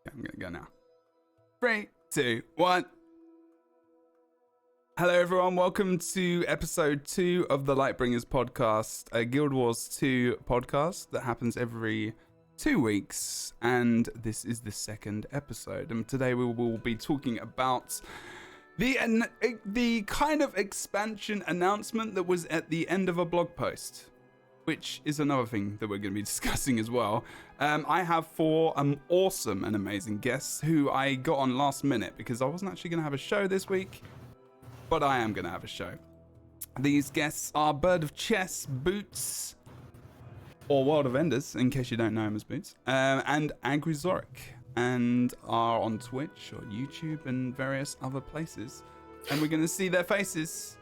Okay, I'm going to go now. 3, 2, 1. Hello, everyone. Welcome to episode 2 of the Lightbringers podcast, a Guild Wars 2 podcast that happens every 2 weeks. And this is the second episode. And today we will be talking about the kind of expansion announcement that was at the end of a blog post, which is another thing that we're going to be discussing as well. I have 4 awesome and amazing guests who I got on last minute because I wasn't actually going to have a show this week, but I am going to have a show. These guests are BirdofChess, Boots, or World of Enders, in case you don't know him as Boots, and AngryZorric, and are on Twitch or YouTube and various other places. And we're going to see their faces.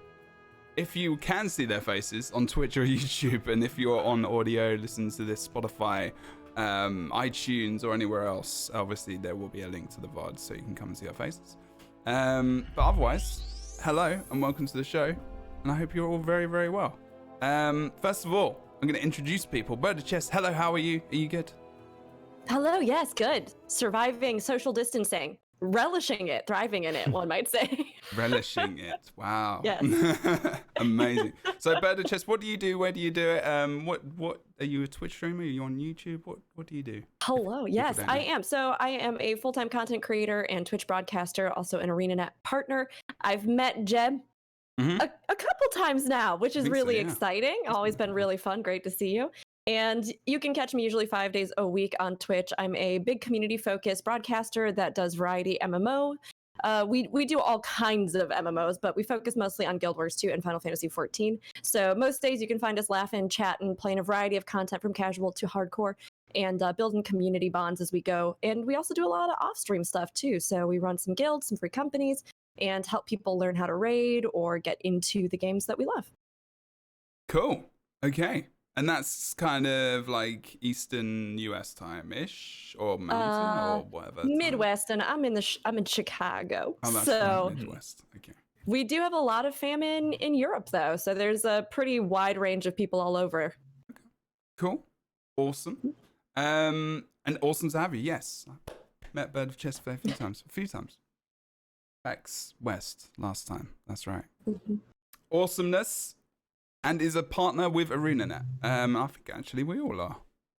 If you can see their faces on Twitch or YouTube, and if you're on audio, listen to this Spotify, iTunes, or anywhere else, obviously there will be a link to the VOD so you can come and see our faces. But otherwise, hello and welcome to the show, and I hope you're all very, very well. First of all, I'm going to introduce people. BirdofChess, hello, how are you? Are you good? Hello, yes, good. Surviving social distancing. Relishing it, thriving in it, one might say. Relishing it. Wow. Yes. Amazing. So BirdofChess, what do you do? Where do you do it? What are you a Twitch streamer? Are you on YouTube? What do you do? Hello. Yes, I am. So I am a full-time content creator and Twitch broadcaster, also an ArenaNet partner. I've met Jeb a couple times now, which is really exciting. Always been really fun. Great to see you. And you can catch me usually 5 days a week on Twitch. I'm a big community-focused broadcaster that does variety MMO. We do all kinds of MMOs, but we focus mostly on Guild Wars 2 and Final Fantasy 14. So most days you can find us laughing, chatting, playing a variety of content from casual to hardcore, and building community bonds as we go. And we also do a lot of off-stream stuff too. So we run some guilds, some free companies, and help people learn how to raid or get into the games that we love. Cool. Okay. And that's kind of like Eastern US time-ish, or Mountain, or whatever. Midwest, and I'm in Chicago. Oh, that's so Midwest. Okay. We do have a lot of fam in Europe, though. So there's a pretty wide range of people all over. Okay. Cool. Awesome. And awesome to have you. Yes. I met BirdofChess a few times. X West last time. That's right. Awesomeness. And is a partner with ArenaNet. I think actually we all are,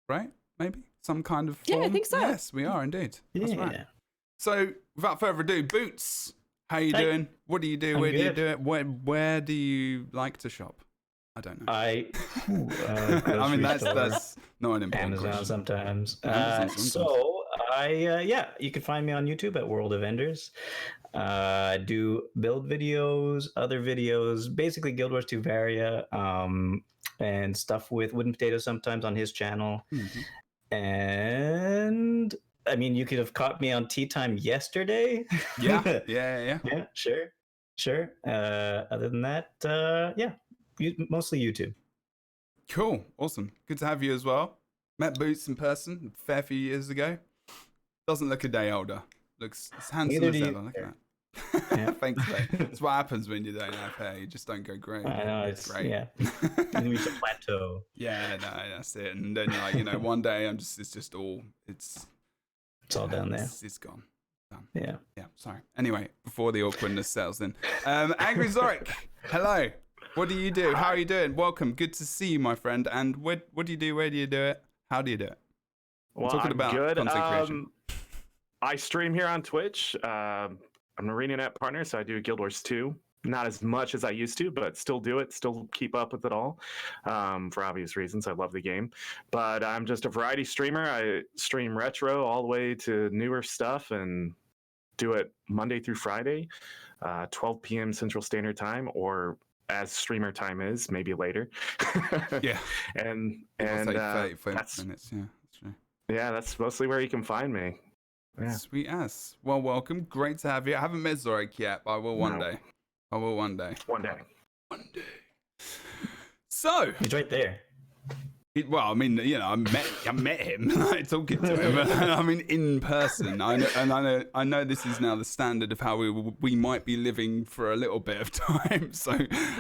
right? Maybe some kind of form. Yeah, I think so. Yes, we are indeed. That's right. So without further ado, Boots, how you doing? What do you do? Where do you do it? Where do you like to shop? I don't know. I mean that's not an important Amazon question. Sometimes. So you can find me on YouTube at World of Enders. Do build videos, other videos, basically Guild Wars 2 Varia, and stuff with Wooden Potatoes sometimes on his channel. And I mean, you could have caught me on Tea Time yesterday. Yeah, sure. Other than that, mostly YouTube. Cool, awesome, good to have you as well. Met Boots in person a fair few years ago. Doesn't look a day older. Looks as handsome as ever. Look at that. Yeah. Thanks, mate. That's what happens when you don't have hair. You just don't go grey. I know, it's great. Yeah. You reach a plateau. Yeah, no, that's it. And then, one day it's all down there. It's gone. Done. Yeah. Sorry. Anyway, before the awkwardness settles in, AngryZorric, hello. What do you do? How are you doing? Welcome. Good to see you, my friend. And what do you do? Where do you do it? How do you do it? Well, talking about good. Content creation. I stream here on Twitch. I'm an ArenaNet partner, so I do Guild Wars 2. Not as much as I used to, but still do it, still keep up with it all, for obvious reasons. I love the game. But I'm just a variety streamer. I stream retro all the way to newer stuff and do it Monday through Friday, 12 p.m. Central Standard Time, or as streamer time is, maybe later. Yeah. And like 30 that's minutes, yeah. That's true. Yeah, that's mostly where you can find me. Yeah. Sweet ass. Well, welcome. Great to have you. I haven't met Zorric yet, but I will one day. One day. So he's right there. Well, I mean, I met him, like, talking to him. I mean, in person. I know this is now the standard of how we might be living for a little bit of time. So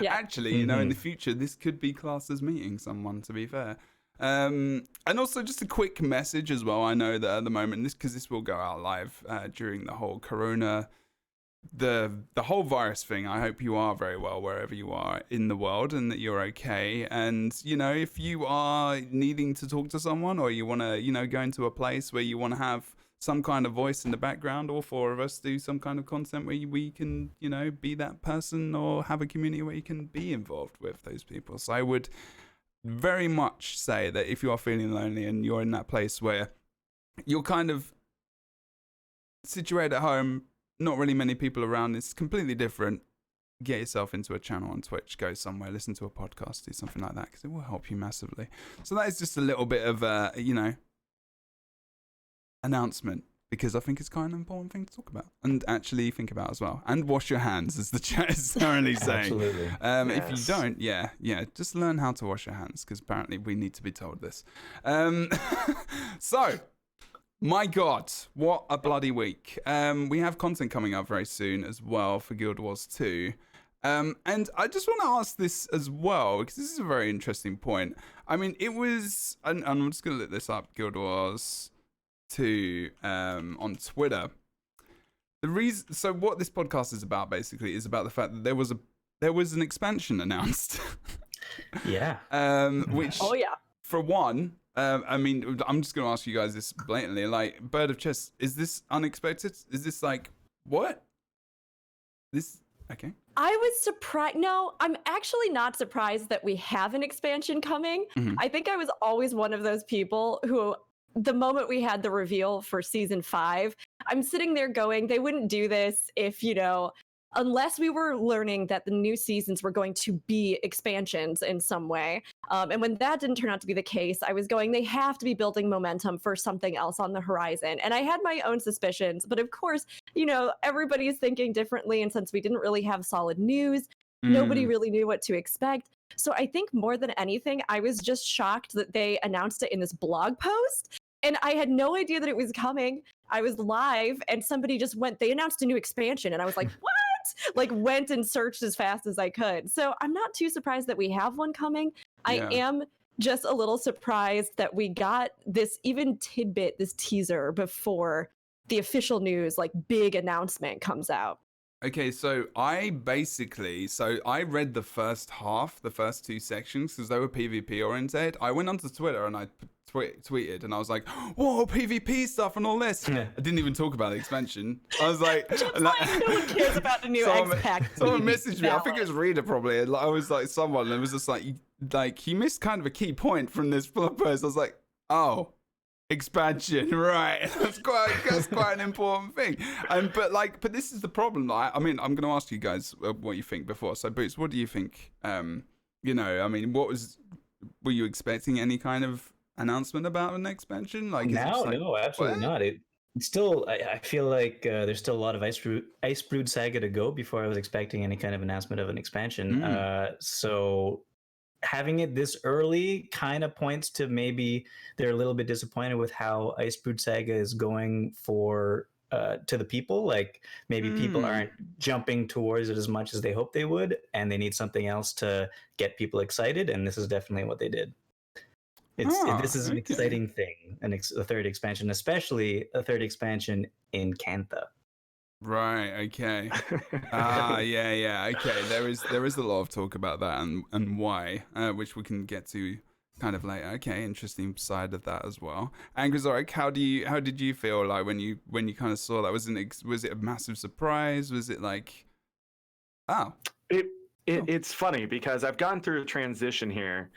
actually, in the future, this could be classed as meeting someone. To be fair, And also just a quick message as well. I know that at the moment, this will go out live during the whole corona, the whole virus thing. I hope you are very well wherever you are in the world and that you're okay. And, if you are needing to talk to someone or you want to, go into a place where you want to have some kind of voice in the background, all four of us do some kind of content where we can, be that person or have a community where you can be involved with those people. So I would very much say that if you are feeling lonely and you're in that place where you're kind of situated at home, not really many people around, it's completely different, get yourself into a channel on Twitch, go somewhere, listen to a podcast, do something like that, because it will help you massively. So that is just a little bit of a, announcement, because I think it's kind of an important thing to talk about and actually think about as well. And wash your hands, as the chat is currently saying. Absolutely. If you don't, just learn how to wash your hands, because apparently we need to be told this. So, my God, what a bloody week. We have content coming up very soon as well for Guild Wars 2. And I just want to ask this as well, because this is a very interesting point. I mean, it was, and I'm just going to look this up, Guild Wars 2 on Twitter. The reason, so what this podcast is about basically is about the fact that there was an expansion announced. Yeah. Which, for one, I mean, I'm just going to ask you guys this blatantly. Like, BirdofChess, is this unexpected? Is this like, what? This, okay. I was surprised. No, I'm actually not surprised that we have an expansion coming. Mm-hmm. I think I was always one of those people who, the moment we had the reveal for season 5, I'm sitting there going, they wouldn't do this if, unless we were learning that the new seasons were going to be expansions in some way. And when that didn't turn out to be the case, I was going, they have to be building momentum for something else on the horizon. And I had my own suspicions, but of course, everybody's thinking differently. And since we didn't really have solid news, nobody really knew what to expect. So I think more than anything, I was just shocked that they announced it in this blog post. And I had no idea that it was coming. I was live and somebody just they announced a new expansion. And I was like, what? Like, went and searched as fast as I could. So I'm not too surprised that we have one coming. I am just a little surprised that we got this even tidbit, this teaser, before the official news, like big announcement comes out. Okay, so I read the first half, the first 2 sections, because they were PvP oriented. I went onto Twitter and I tweeted and I was like, whoa, PvP stuff and all this. I didn't even talk about the expansion. I was like, no one cares about the new X-Pack. Someone messaged me, I think it was Reader probably, and I was like, someone, and it was just like he missed kind of a key point from this blog post. I was like, oh, expansion, right? That's quite an important thing. But this is the problem. I mean, I'm going to ask you guys what you think before. So, Boots, what do you think? I mean, were you expecting any kind of announcement about an expansion? Like, no, absolutely not. It still, I feel like there's still a lot of Ice Brood Saga to go before I was expecting any kind of announcement of an expansion. So having it this early kind of points to maybe they're a little bit disappointed with how Ice Brood Saga is going to the people. Like, maybe people aren't jumping towards it as much as they hoped they would, and they need something else to get people excited, and this is definitely what they did. This is an exciting thing, a third expansion, especially a third expansion in Cantha. Right. Okay. Yeah. Okay. There is a lot of talk about that and why, which we can get to kind of later. Okay. Interesting side of that as well. AngryZorric, how did you feel like when you kind of saw that? Was it a massive surprise? Was it like, oh? It's funny because I've gone through a transition here.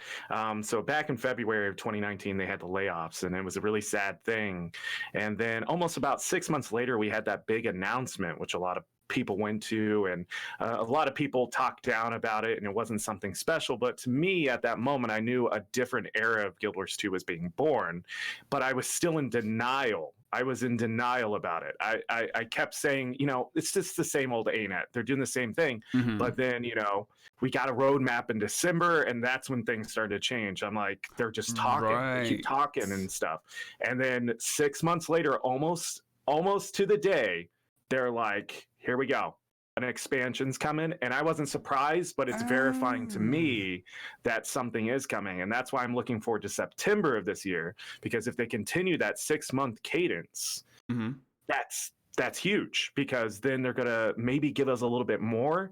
So back in February of 2019, they had the layoffs, and it was a really sad thing. And then almost about 6 months later, we had that big announcement, which a lot of people went to, and a lot of people talked down about it, and it wasn't something special. But to me, at that moment, I knew a different era of Guild Wars 2 was being born, but I was still in denial. I was in denial about it. I kept saying, it's just the same old ANET. They're doing the same thing. Mm-hmm. But then, we got a roadmap in December, and that's when things started to change. I'm like, they're just talking, They keep talking and stuff. And then 6 months later, almost to the day, they're like, here we go. an expansion's coming, and I wasn't surprised, but it's verifying to me that something is coming, and that's why I'm looking forward to September of this year, because if they continue that 6-month cadence, that's huge, because then they're gonna maybe give us a little bit more.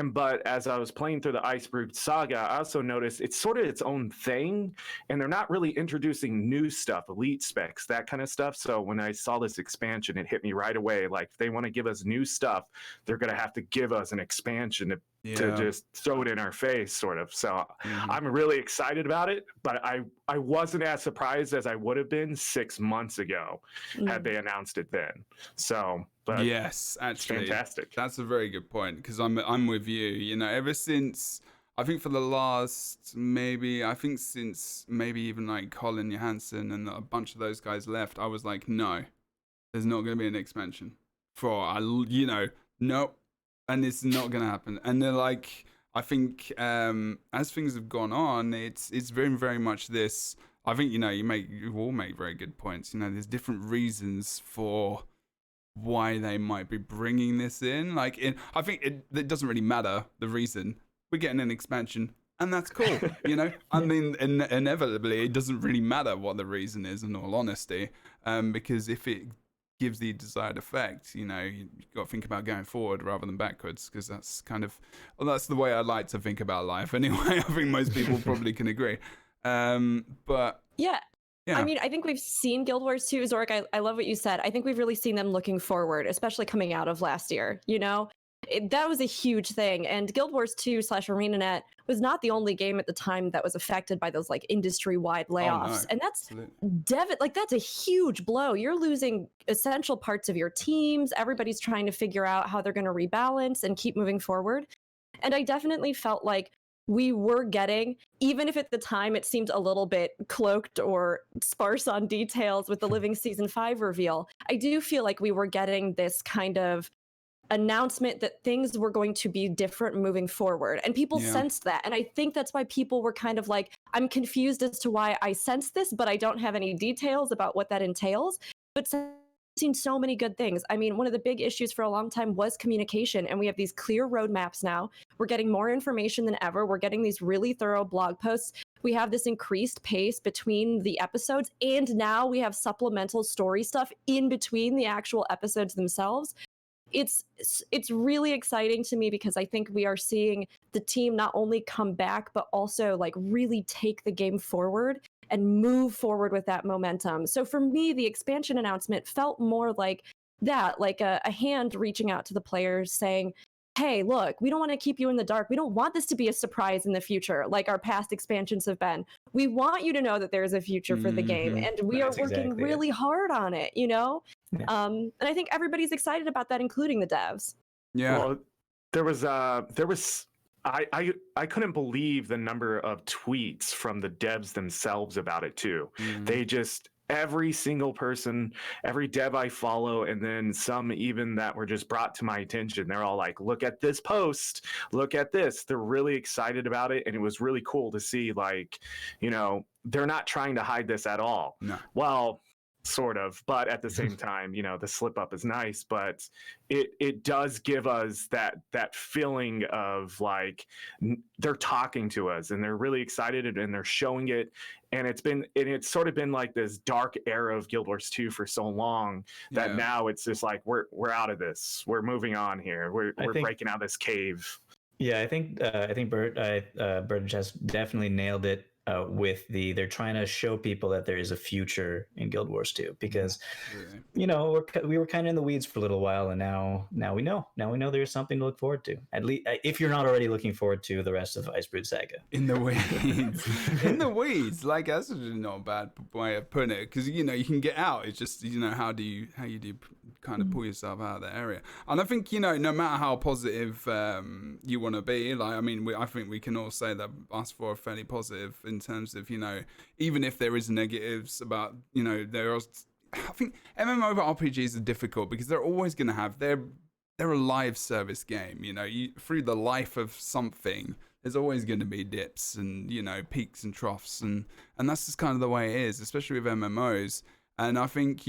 But as I was playing through the Icebrood Saga, I also noticed it's sort of its own thing, and they're not really introducing new stuff, elite specs, that kind of stuff. So when I saw this expansion, it hit me right away. Like, if they want to give us new stuff, they're gonna have to give us an expansion to just throw it in our face, sort of. So I'm really excited about it, but I wasn't as surprised as I would have been 6 months ago had they announced it then. So, but yes, actually, fantastic. That's a very good point, because I'm with you. You know, ever since, I think for the last since maybe even like Colin Johansson and a bunch of those guys left, I was like, no, there's not going to be an expansion nope. And it's not going to happen. And they're like, I think as things have gone on, it's very, very much this. I think, you all make very good points. You know, there's different reasons for why they might be bringing this in. Like, I think it doesn't really matter the reason. We're getting an expansion, and that's cool. I mean, inevitably, it doesn't really matter what the reason is, in all honesty, because if it gives the desired effect, you've got to think about going forward rather than backwards, because that's that's the way I like to think about life anyway. I think most people probably can agree. But yeah, I mean, I think we've seen Guild Wars 2, Zorric. I love what you said. I think we've really seen them looking forward, especially coming out of last year. That was a huge thing. And Guild Wars 2/ArenaNet was not the only game at the time that was affected by those like industry-wide layoffs. And that's that's a huge blow. You're losing essential parts of your teams. Everybody's trying to figure out how they're going to rebalance and keep moving forward. And I definitely felt like we were getting, even if at the time it seemed a little bit cloaked or sparse on details with the Living Season 5 reveal, I do feel like we were getting this kind of announcement that things were going to be different moving forward, and people sensed that. And I think that's why people were kind of like, I'm confused as to why I sense this, but I don't have any details about what that entails. But seen so many good things. I mean, one of the big issues for a long time was communication, and we have these clear roadmaps now. We're getting more information than ever. We're getting these really thorough blog posts. We have this increased pace between the episodes, and now we have supplemental story stuff in between the actual episodes themselves. It's really exciting to me, because I think we are seeing the team not only come back, but also like really take the game forward and move forward with that momentum. So for me, the expansion announcement felt more like that, like a hand reaching out to the players saying, hey, look, we don't want to keep you in the dark. We don't want this to be a surprise in the future, like our past expansions have been. We want you to know that there's a future for the game, and we are working really hard on it, Yeah. And I think everybody's excited about that, including the devs. Yeah. Well, there was I couldn't believe the number of tweets from the devs themselves about it too. They just, every single person, every dev I follow, and then some even that were just brought to my attention, they're all like, look at this post, look at this. They're really excited about it, and it was really cool to see, like, they're not trying to hide this at all. No. Well, sort of, but at the same time, the slip up is nice, but it does give us that feeling of like they're talking to us, and they're really excited, and they're showing it. And it's sort of been like this dark era of Guild Wars 2 for so long that now it's just like we're out of this, we're moving on here, we're breaking out of this cave. Yeah, I think BirdofChess definitely nailed it. They're trying to show people that there is a future in Guild Wars 2, because we were kind of in the weeds for a little while, and now we know there's something to look forward to, at least if you're not already looking forward to the rest of Icebrood Saga. In the weeds. In the weeds, like, that's not a bad way of putting it, because you can get out. It's just how you do kind of pull yourself out of that area. And I think no matter how positive you want to be, like, I mean, I think we can all say that us four are fairly positive in terms of even if there is negatives about there are. I think MMORPGs are difficult because they're always going to have they're a live service game. Through the life of something, there's always going to be dips and peaks and troughs, and that's just kind of the way it is, especially with MMOs. And I think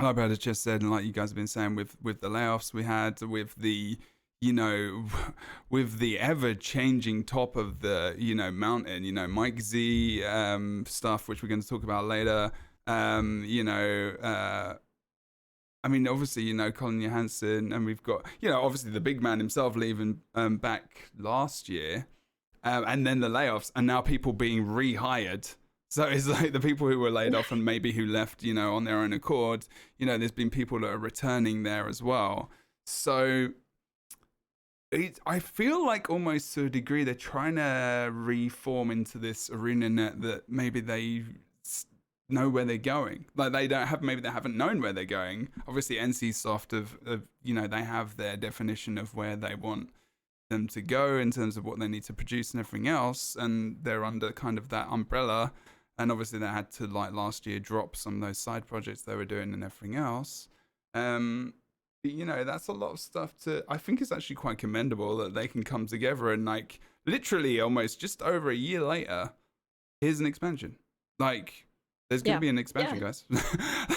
like Brad just said, and like you guys have been saying with the layoffs we had, with the, you know, with the ever-changing top of the, you know, mountain, you know, Mike Z stuff, which we're going to talk about later. You know, I mean, obviously, you know, Colin Johansson, and we've got, you know, obviously the big man himself leaving back last year, and then the layoffs, and now people being rehired. So it's like the people who were laid off and maybe who left, you know, on their own accord, you know, there's been people that are returning there as well. So I feel like almost to a degree they're trying to reform into this ArenaNet that maybe they know where they're going. Like they haven't known where they're going. Obviously NCSoft have you know, they have their definition of where they want them to go in terms of what they need to produce and everything else, and they're under kind of that umbrella. And obviously they had to, like last year, drop some of those side projects they were doing and everything else. But, you know, that's a lot of stuff I think it's actually quite commendable that they can come together and, like, literally almost just over a year later, here's an expansion. Like, there's going to be an expansion, guys.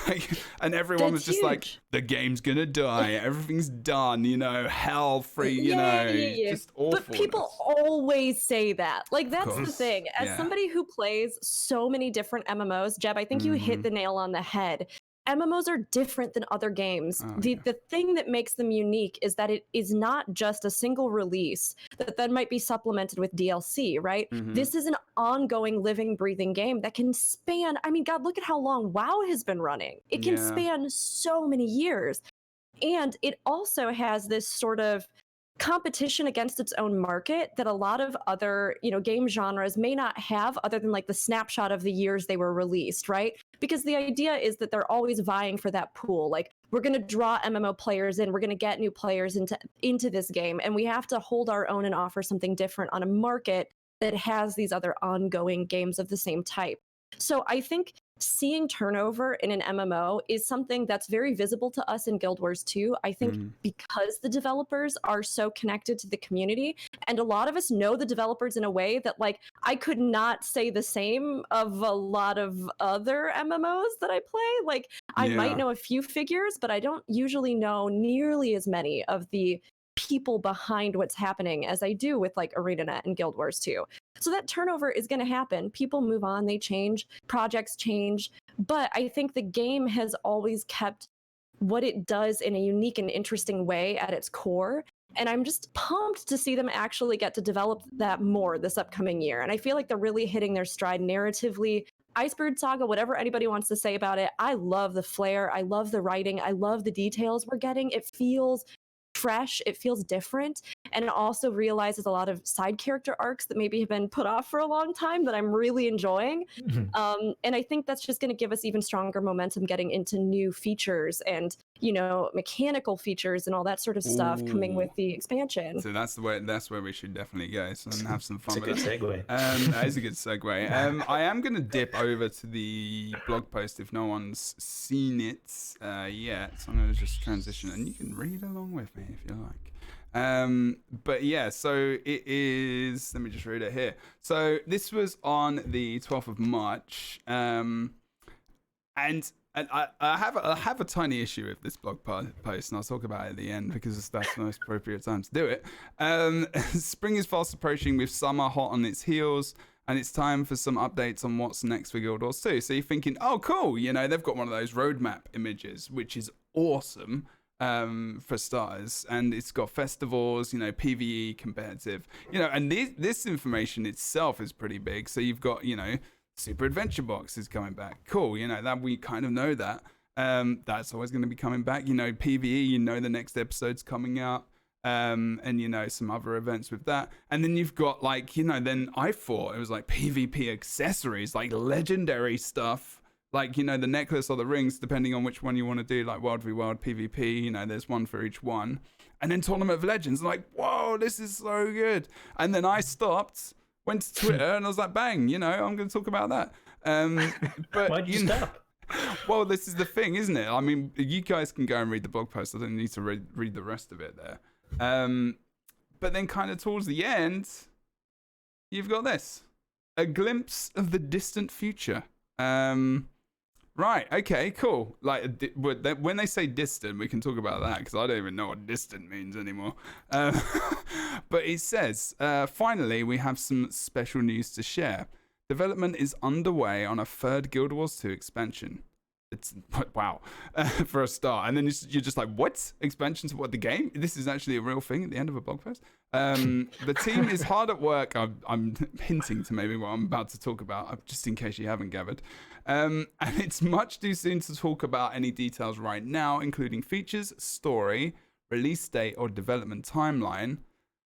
Like, and everyone was just huge. Like, the game's going to die. Everything's done, you know, hell free, you know, just awful. But people always say that. Like, that's the thing. As somebody who plays so many different MMOs, Jeb, I think you hit the nail on the head. MMOs are different than other games. The thing that makes them unique is that it is not just a single release that then might be supplemented with DLC, right? This is an ongoing, living, breathing game that can span, I mean, God, look at how long WoW has been running. It can span so many years. And it also has this sort of competition against its own market that a lot of other, you know, game genres may not have, other than like the snapshot of the years they were released, right? Because the idea is that they're always vying for that pool. Like, we're going to draw MMO players in, we're going to get new players into this game, and we have to hold our own and offer something different on a market that has these other ongoing games of the same type. So I think seeing turnover in an MMO is something that's very visible to us in Guild Wars 2. I think because the developers are so connected to the community, and a lot of us know the developers in a way that, like, I could not say the same of a lot of other MMOs that I play. Like, I might know a few figures, but I don't usually know nearly as many of the people behind what's happening as I do with, like, ArenaNet and Guild Wars 2. So that turnover is going to happen. People move on, they change, projects change. But I think the game has always kept what it does in a unique and interesting way at its core. And I'm just pumped to see them actually get to develop that more this upcoming year. And I feel like they're really hitting their stride narratively. Icebird Saga, whatever anybody wants to say about it, I love the flair. I love the writing. I love the details we're getting. It feels fresh, it feels different, and it also realizes a lot of side character arcs that maybe have been put off for a long time that I'm really enjoying. And I think that's just going to give us even stronger momentum getting into new features and, you know, mechanical features and all that sort of stuff coming with the expansion. So that's where we should definitely go and have some fun with it. It's a good segue. That is a good segue. I am going to dip over to the blog post if no one's seen it yet. So I'm going to just transition and you can read along with me if you like. But yeah, so it is, let me just read it here. So this was on the 12th of March. And I have a tiny issue with this blog post, and I'll talk about it at the end because that's the most appropriate time to do it. Spring is fast approaching with summer hot on its heels, and it's time for some updates on what's next for Guild Wars 2. So you're thinking, oh, cool, you know, they've got one of those roadmap images, which is awesome for starters, and it's got festivals, you know, PvE, competitive, you know, and this information itself is pretty big. So you've got, you know, Super Adventure Box is coming back. Cool, you know, that we kind of know that. That's always going to be coming back. You know, PvE, you know, the next episode's coming out. And, you know, some other events with that. And then you've got, like, you know, then I thought it was like PvP accessories, like legendary stuff. Like, you know, the necklace or the rings, depending on which one you want to do, like World v World, PvP, you know, there's one for each one. And then Tournament of Legends, like, whoa, this is so good. And then I stopped, went to Twitter, and I was like, bang, you know, I'm going to talk about that. But why'd you stop? Well, this is the thing, isn't it? I mean, you guys can go and read the blog post. I don't need to read the rest of it there. But then kind of towards the end, you've got this. A glimpse of the distant future. Right. Okay. Cool. Like when they say distant, we can talk about that because I don't even know what distant means anymore. But it says, finally, we have some special news to share. Development is underway on a third Guild Wars 2 expansion. It's wow for a start, and then you're just like, what expansions? What, the game? This is actually a real thing at the end of a blog post. The team is hard at work. I'm hinting to maybe what I'm about to talk about, just in case you haven't gathered. And it's much too soon to talk about any details right now, including features, story, release date, or development timeline.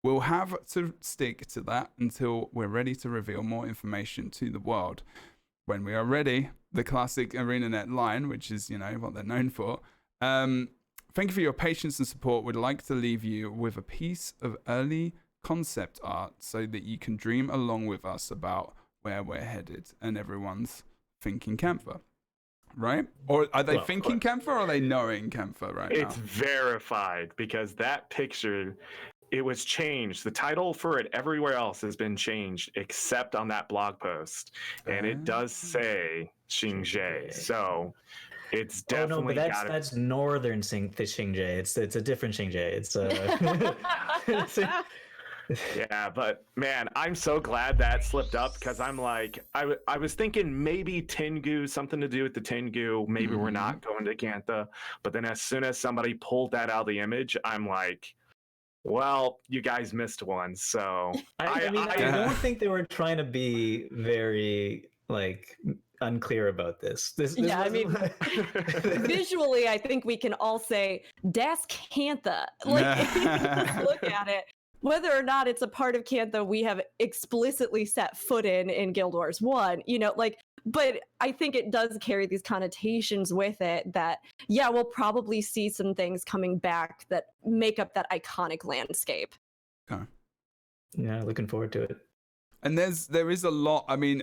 We'll have to stick to that until we're ready to reveal more information to the world. When we are ready, the classic ArenaNet line, which is, what they're known for. Thank you for your patience and support. We'd like to leave you with a piece of early concept art so that you can dream along with us about where we're headed. And everyone's thinking Camphor, right? Or are they thinking Camphor, or are they knowing Camphor right now? It's verified, because that picture, it was changed. The title for it everywhere else has been changed except on that blog post. And it does say Xingzhe. So it's definitely that's northern Xingzhe. It's a different Xingzhe. It's yeah, but man, I'm so glad that slipped up, because I'm like, I was thinking maybe Tengu, something to do with the Tengu. Maybe we're not going to Gantha. But then as soon as somebody pulled that out of the image, I'm like, well, you guys missed one. So I don't think they were trying to be very unclear about this. Yeah, I mean, visually, I think we can all say Das Cantha. If you just look at it, whether or not it's a part of Cantha we have explicitly set foot in Guild Wars 1, but I think it does carry these connotations with it that, yeah, we'll probably see some things coming back that make up that iconic landscape. Okay. Yeah, looking forward to it. And there is a lot. I mean,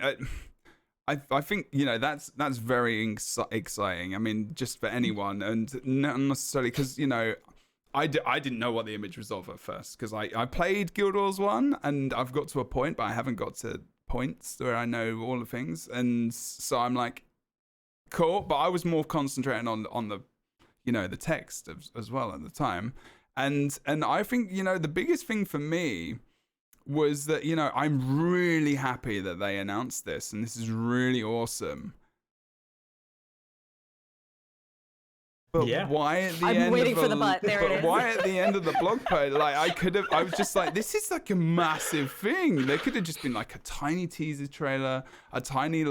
I think that's very exciting. I mean, just for anyone, and not necessarily because I didn't know what the image was of at first, because I played Guild Wars 1 and I've got to a point, but I haven't got to points where I know all the things, and so I'm like, cool. But I was more concentrating on the the text as well at the time, and I think the biggest thing for me was that I'm really happy that they announced this, and this is really awesome. But why at the end? I'm waiting for the butt. There it is. Why at the end of the blog post? I was just like, this is like a massive thing. There could have just been like a tiny teaser trailer, a tiny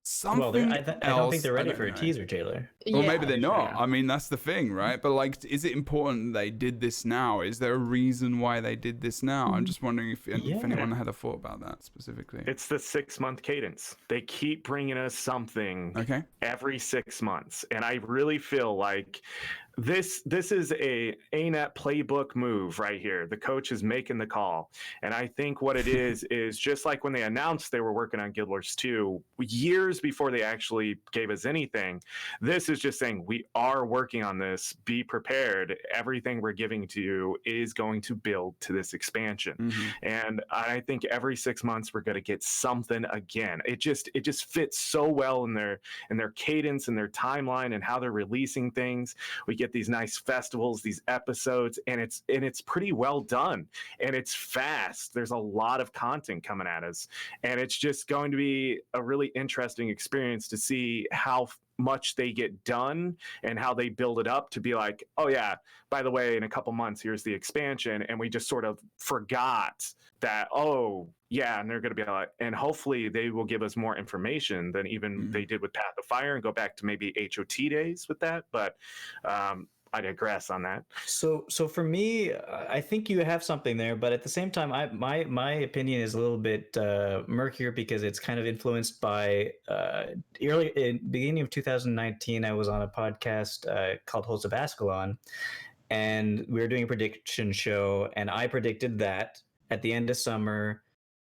something. Well, I don't think they're ready for a teaser trailer. Or maybe they're not. I mean, that's the thing, right? But is it important they did this now? Is there a reason why they did this now? I'm just wondering if anyone had a thought about that specifically. It's the 6-month cadence. They keep bringing us something every 6 months, and I really feel like this is a ANET playbook move right here. The coach is making the call, and I think what it is just like when they announced they were working on Guild Wars 2 years before they actually gave us anything. This is just saying, we are working on this. Be prepared. Everything we're giving to you is going to build to this expansion. And I think every 6 months we're going to get something again. It just fits so well in their cadence and their timeline and how they're releasing things. We get these nice festivals, these episodes, and it's pretty well done, and it's fast. There's a lot of content coming at us, and it's just going to be a really interesting experience to see how much they get done and how they build it up to be like, oh yeah, by the way, in a couple months here's the expansion, and we just sort of forgot that, oh yeah, and they're going to be like, and hopefully they will give us more information than even they did with Path of Fire, and go back to maybe HOT days with that. But I digress on that. So for me, I think you have something there, but at the same time, my opinion is a little bit murkier, because it's kind of influenced by beginning of 2019. I was on a podcast called Hosts of Ascalon, and we were doing a prediction show, and I predicted that at the end of summer,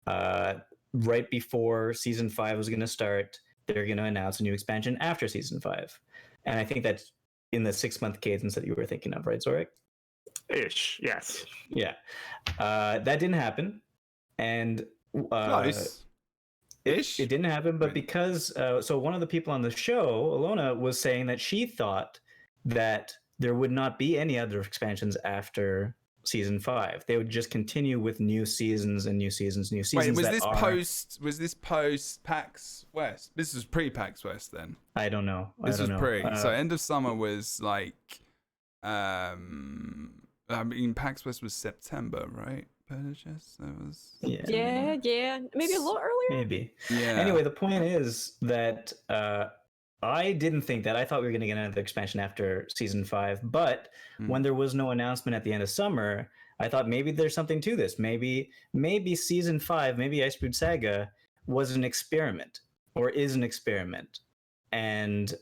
right before season 5 was going to start, they're going to announce a new expansion after season 5, and I think that's in the 6-month cadence that you were thinking of, right, Zorric? Ish, yes. Yeah. That didn't happen. And nice. It didn't happen, but because so one of the people on the show, Alona, was saying that she thought that there would not be any other expansions after season 5. They would just continue with new seasons and new seasons, new seasons. Wait, was this post PAX West? This was pre PAX West then. I don't know. This was pre. So end of summer was like, I mean, PAX West was September, right? BirdofChess. That was. Yeah. Maybe a little earlier. Maybe. Yeah. Anyway, the point is that I didn't think that. I thought we were going to get another expansion after season 5, but when there was no announcement at the end of summer, I thought maybe there's something to this. Maybe season 5, maybe Icebrood Saga was an experiment or is an experiment, and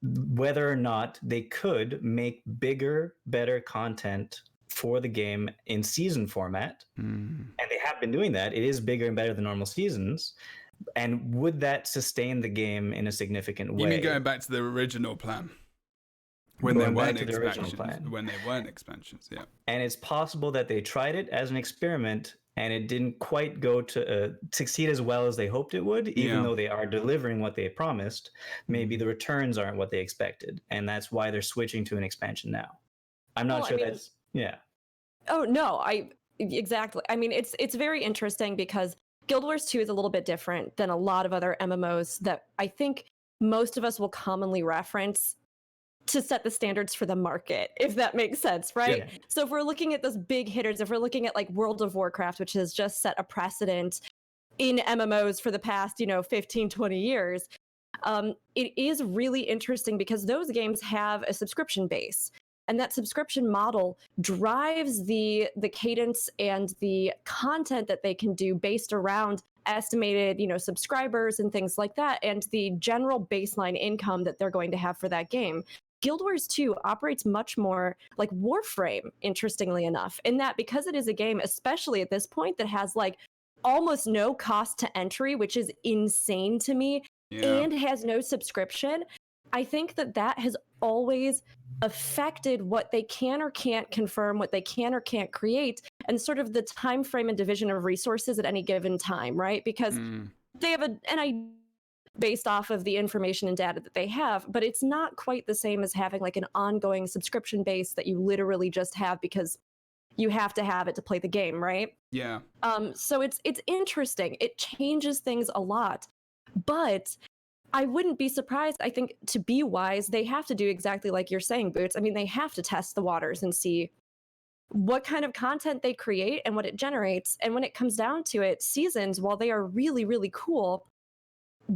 whether or not they could make bigger, better content for the game in season format, and they have been doing that. It is bigger and better than normal seasons. And would that sustain the game in a significant way? You mean going back to the original plan? When they weren't expansions, yeah. And it's possible that they tried it as an experiment and it didn't quite go to succeed as well as they hoped it would, even though they are delivering what they promised. Maybe the returns aren't what they expected, and that's why they're switching to an expansion now. I'm not sure that's... Yeah. Oh, no, exactly. I mean, it's very interesting because Guild Wars 2 is a little bit different than a lot of other MMOs that I think most of us will commonly reference to set the standards for the market, if that makes sense, right? Yeah. So if we're looking at those big hitters, if we're looking at like World of Warcraft, which has just set a precedent in MMOs for the past, 15, 20 years, it is really interesting because those games have a subscription base. And that subscription model drives the cadence and the content that they can do based around estimated, subscribers and things like that, and the general baseline income that they're going to have for that game. Guild Wars 2 operates much more like Warframe, interestingly enough, in that because it is a game, especially at this point, that has like almost no cost to entry, which is insane to me, and has no subscription. I think that has always affected what they can or can't confirm, what they can or can't create, and sort of the time frame and division of resources at any given time, right? Because they have an idea based off of the information and data that they have, but it's not quite the same as having like an ongoing subscription base that you literally just have because you have to have it to play the game, right? Yeah. So it's interesting. It changes things a lot, but I wouldn't be surprised. I think to be wise, they have to do exactly like you're saying, Boots. I mean, they have to test the waters and see what kind of content they create and what it generates. And when it comes down to it, seasons, while they are really, really cool,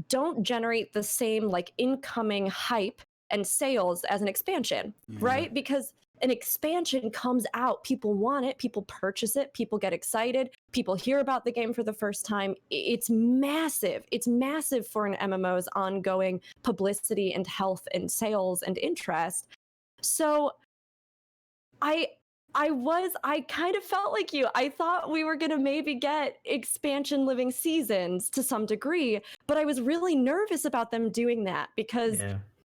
don't generate the same like incoming hype and sales as an expansion, right? Because an expansion comes out, people want it, people purchase it, people get excited, people hear about the game for the first time. It's massive. It's massive for an MMO's ongoing publicity and health and sales and interest. So I kind of felt like you. I thought we were going to maybe get expansion living seasons to some degree, but I was really nervous about them doing that because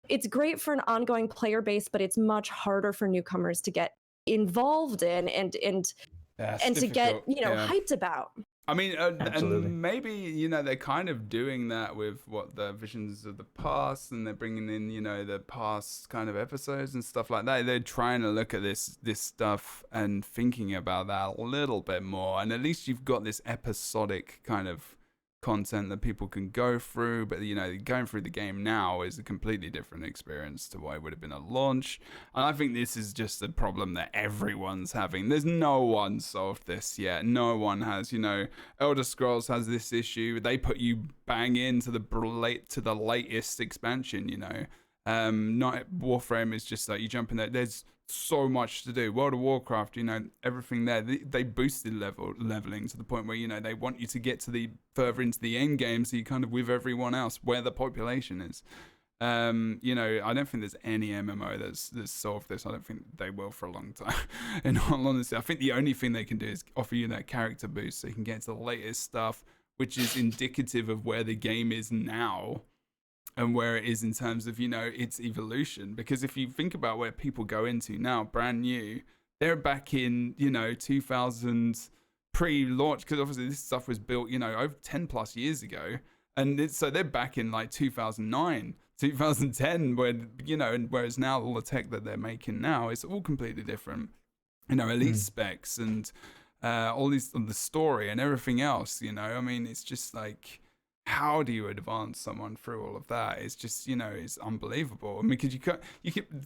it's great for an ongoing player base, but it's much harder for newcomers to get involved in and to get, hyped about. I mean, and maybe, they're kind of doing that with the Visions of the Past, and they're bringing in, the past kind of episodes and stuff like that. They're trying to look at this stuff and thinking about that a little bit more. And at least you've got this episodic kind of content that people can go through, but going through the game now is a completely different experience to what it would have been at launch. And I think this is just a problem that everyone's having. There's no one solved this yet. No one has. Elder Scrolls has this issue. They put you bang into the latest expansion. Not Warframe is just like you jump in there. There's so much to do. World of Warcraft, everything there. They boosted leveling to the point where they want you to get to the further into the end game, so you kind of with everyone else where the population is. I don't think there's any MMO that's solved this. I don't think they will for a long time. In all honesty, I think the only thing they can do is offer you that character boost, so you can get to the latest stuff, which is indicative of where the game is now. And where it is in terms of, its evolution. Because if you think about where people go into now, brand new, they're back in, 2000 pre-launch. Because obviously this stuff was built, over 10 plus years ago. So they're back in like 2009, 2010, whereas now all the tech that they're making now is all completely different. Elite specs and all these, the story and everything else. I mean, it's just like, how do you advance someone through all of that? It's just, it's unbelievable. I mean, because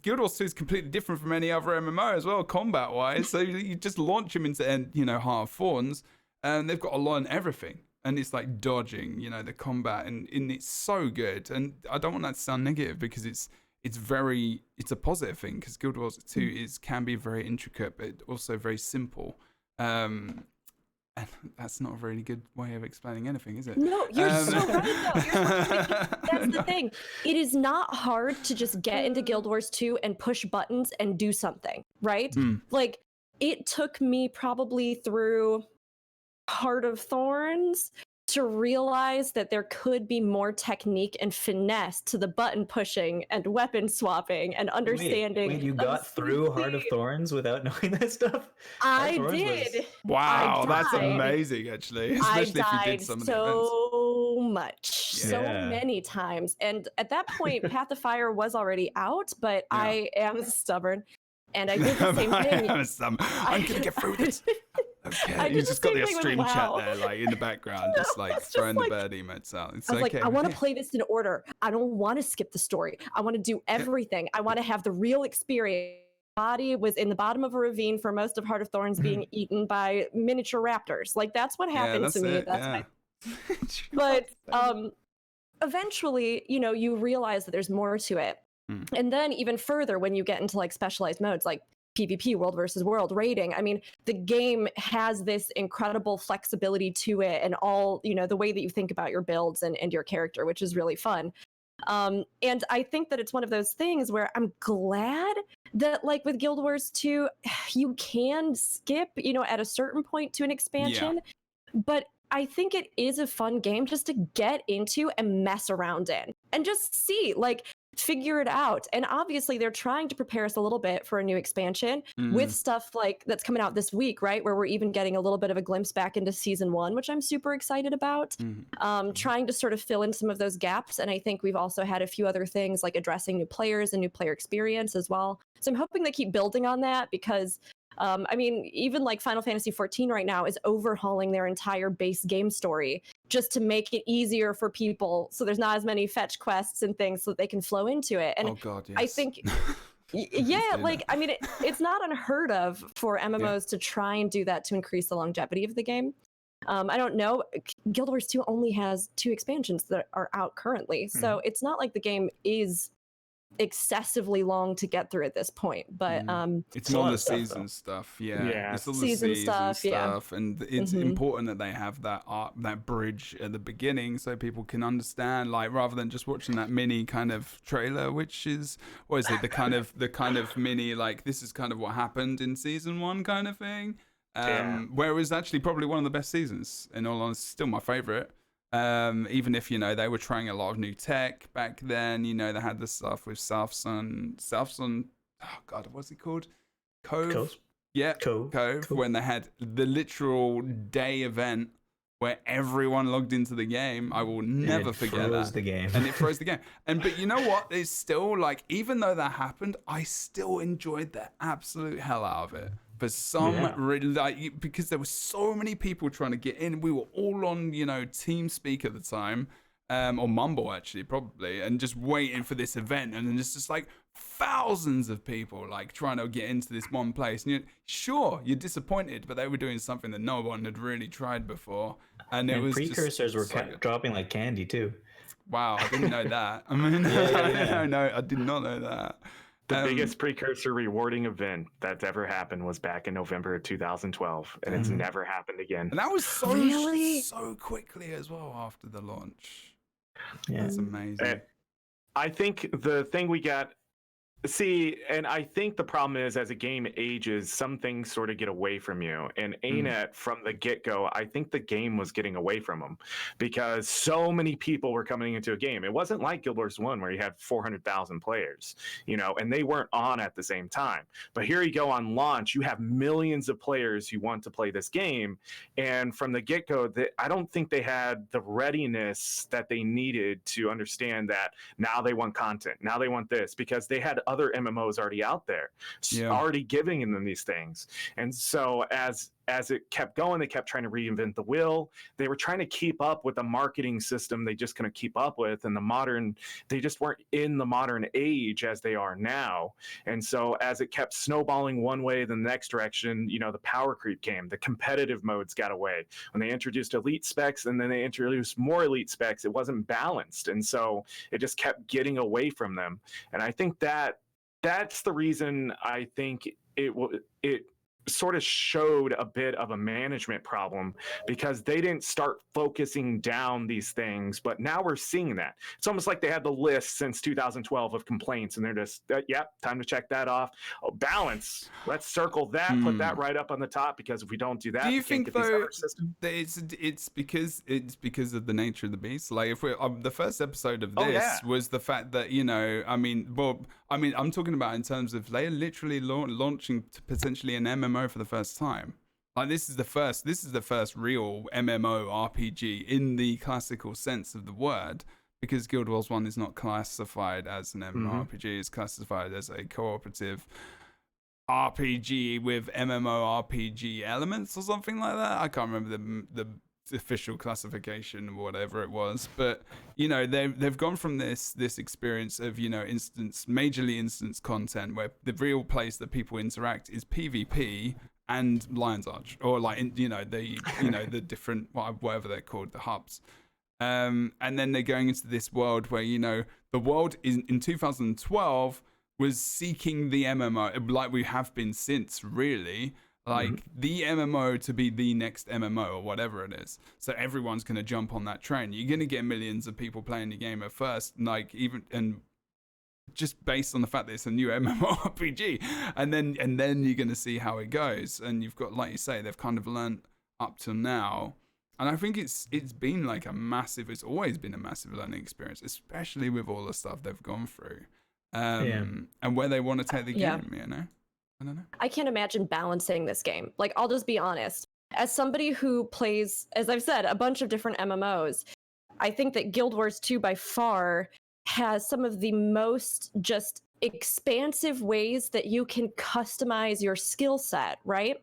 Guild Wars 2 is completely different from any other MMO as well, combat-wise. So you just launch them into, Heart of Thorns, and they've got to learn everything. And it's like dodging, the combat, and it's so good. And I don't want that to sound negative, because it's a positive thing, because Guild Wars 2 can be very intricate, but also very simple. And that's not a really good way of explaining anything, is it? No, you're so right, though. That's the thing. It is not hard to just get into Guild Wars 2 and push buttons and do something, right? Like, it took me probably through Heart of Thorns to realize that there could be more technique and finesse to the button pushing and weapon swapping and understanding. Wait, you got through Heart of Thorns without knowing that stuff? I did. Wow, that's amazing, actually. Especially if you did some of the events. So much, so many times. And at that point, Path of Fire was already out, but I am stubborn. And I did the same thing. I'm going to get through this. Okay, you just got the stream chat there, like in the background, just like throwing the bird emotes out. It's okay. I want to play this in order. I don't want to skip the story. I want to do everything. I want to have the real experience. Body was in the bottom of a ravine for most of Heart of Thorns, being eaten by miniature raptors. Like, that's what happened to me. But eventually, you realize that there's more to it. And then even further, when you get into like specialized modes, like PvP, world versus world, raiding. I mean, the game has this incredible flexibility to it, and all, the way that you think about your builds and your character, which is really fun. And I think that it's one of those things where I'm glad that, like with Guild Wars 2, you can skip, at a certain point to an expansion, but I think it is a fun game just to get into and mess around in and just see, like, figure it out. And obviously they're trying to prepare us a little bit for a new expansion with stuff like that's coming out this week, right, where we're even getting a little bit of a glimpse back into season 1, which I'm super excited about. Trying to sort of fill in some of those gaps. And I think we've also had a few other things like addressing new players and new player experience as well. So I'm hoping they keep building on that, because I mean, even like Final Fantasy XIV right now is overhauling their entire base game story just to make it easier for people, so there's not as many fetch quests and things, so that they can flow into it. And I think, I mean, it's not unheard of for MMOs to try and do that to increase the longevity of the game. I don't know. Guild Wars 2 only has 2 expansions that are out currently, so it's not like the game is excessively long to get through at this point, but it's all the season stuff. It's all the season stuff, and it's important that they have that bridge at the beginning, so people can understand, like, rather than just watching that mini kind of trailer, which is, what is it, the kind of mini, like, this is kind of what happened in season 1 kind of thing. Where it was actually probably one of the best seasons, in all honesty, still my favorite. Even if, they were trying a lot of new tech back then, they had the stuff with Southsun, oh God, what's it called? Cove? Yeah, Cove, when they had the literal day event where everyone logged into the game. I will never forget that. And it froze the game. But you know what? It's still, like, even though that happened, I still enjoyed the absolute hell out of it. For some, because there were so many people trying to get in. We were all on, TeamSpeak at the time, or Mumble actually, probably, and just waiting for this event. And then it's just like thousands of people like trying to get into this one place. And you're disappointed, but they were doing something that no one had really tried before. And it was precursors were dropping like candy too. Wow, I didn't know that. I mean, I did not know that. The biggest precursor rewarding event that's ever happened was back in November of 2012, and it's never happened again. And that was so quickly as well after the launch. That's amazing. I think the thing we got See, and I think the problem is as a game ages, some things sort of get away from you. And ANET from the get-go, I think the game was getting away from them because so many people were coming into a game. It wasn't like Guild Wars 1 where you had 400,000 players, and they weren't on at the same time. But here you go on launch, you have millions of players who want to play this game. And from the get-go, I don't think they had the readiness that they needed to understand that now they want content, now they want this, because they had other MMOs already out there, already giving them these things. And so as it kept going, they kept trying to reinvent the wheel. They were trying to keep up with a marketing system they just couldn't keep up with. And they just weren't in the modern age as they are now. And so as it kept snowballing one way, the next direction, the power creep came. The competitive modes got away. When they introduced elite specs and then they introduced more elite specs, it wasn't balanced. And so it just kept getting away from them. And I think that's the reason I think it sort of showed a bit of a management problem because they didn't start focusing down these things. But now we're seeing that. It's almost like they had the list since 2012 of complaints and they're just, time to check that off. Oh, balance. Let's circle that, put that right up on the top, because if we don't do that, do you think though that it's because of the nature of the beast? Like if we're the first episode of this was the fact that I'm talking about in terms of they're literally launching to potentially an MMO for the first time. Like this is the first real MMO RPG in the classical sense of the word, because Guild Wars 1 is not classified as an MMORPG, it's classified as a cooperative RPG with MMORPG elements or something like that. I can't remember the official classification or whatever it was, but they've gone from this experience of majorly instance content where the real place that people interact is PvP and Lion's Arch, or the different whatever they're called, the hubs, and then they're going into this world where the world in 2012 was seeking the MMO like we have been since, really. Like the MMO to be the next MMO or whatever it is. So everyone's going to jump on that train. You're going to get millions of people playing the game at first, and just based on the fact that it's a new MMORPG. And then you're going to see how it goes. And you've got, like you say, they've kind of learned up to now. And I think it's been like it's always been a massive learning experience, especially with all the stuff they've gone through. And where they want to take the game, I don't know. I can't imagine balancing this game. Like, I'll just be honest. As somebody who plays, as I've said, a bunch of different MMOs, I think that Guild Wars 2 by far has some of the most just expansive ways that you can customize your skill set, right?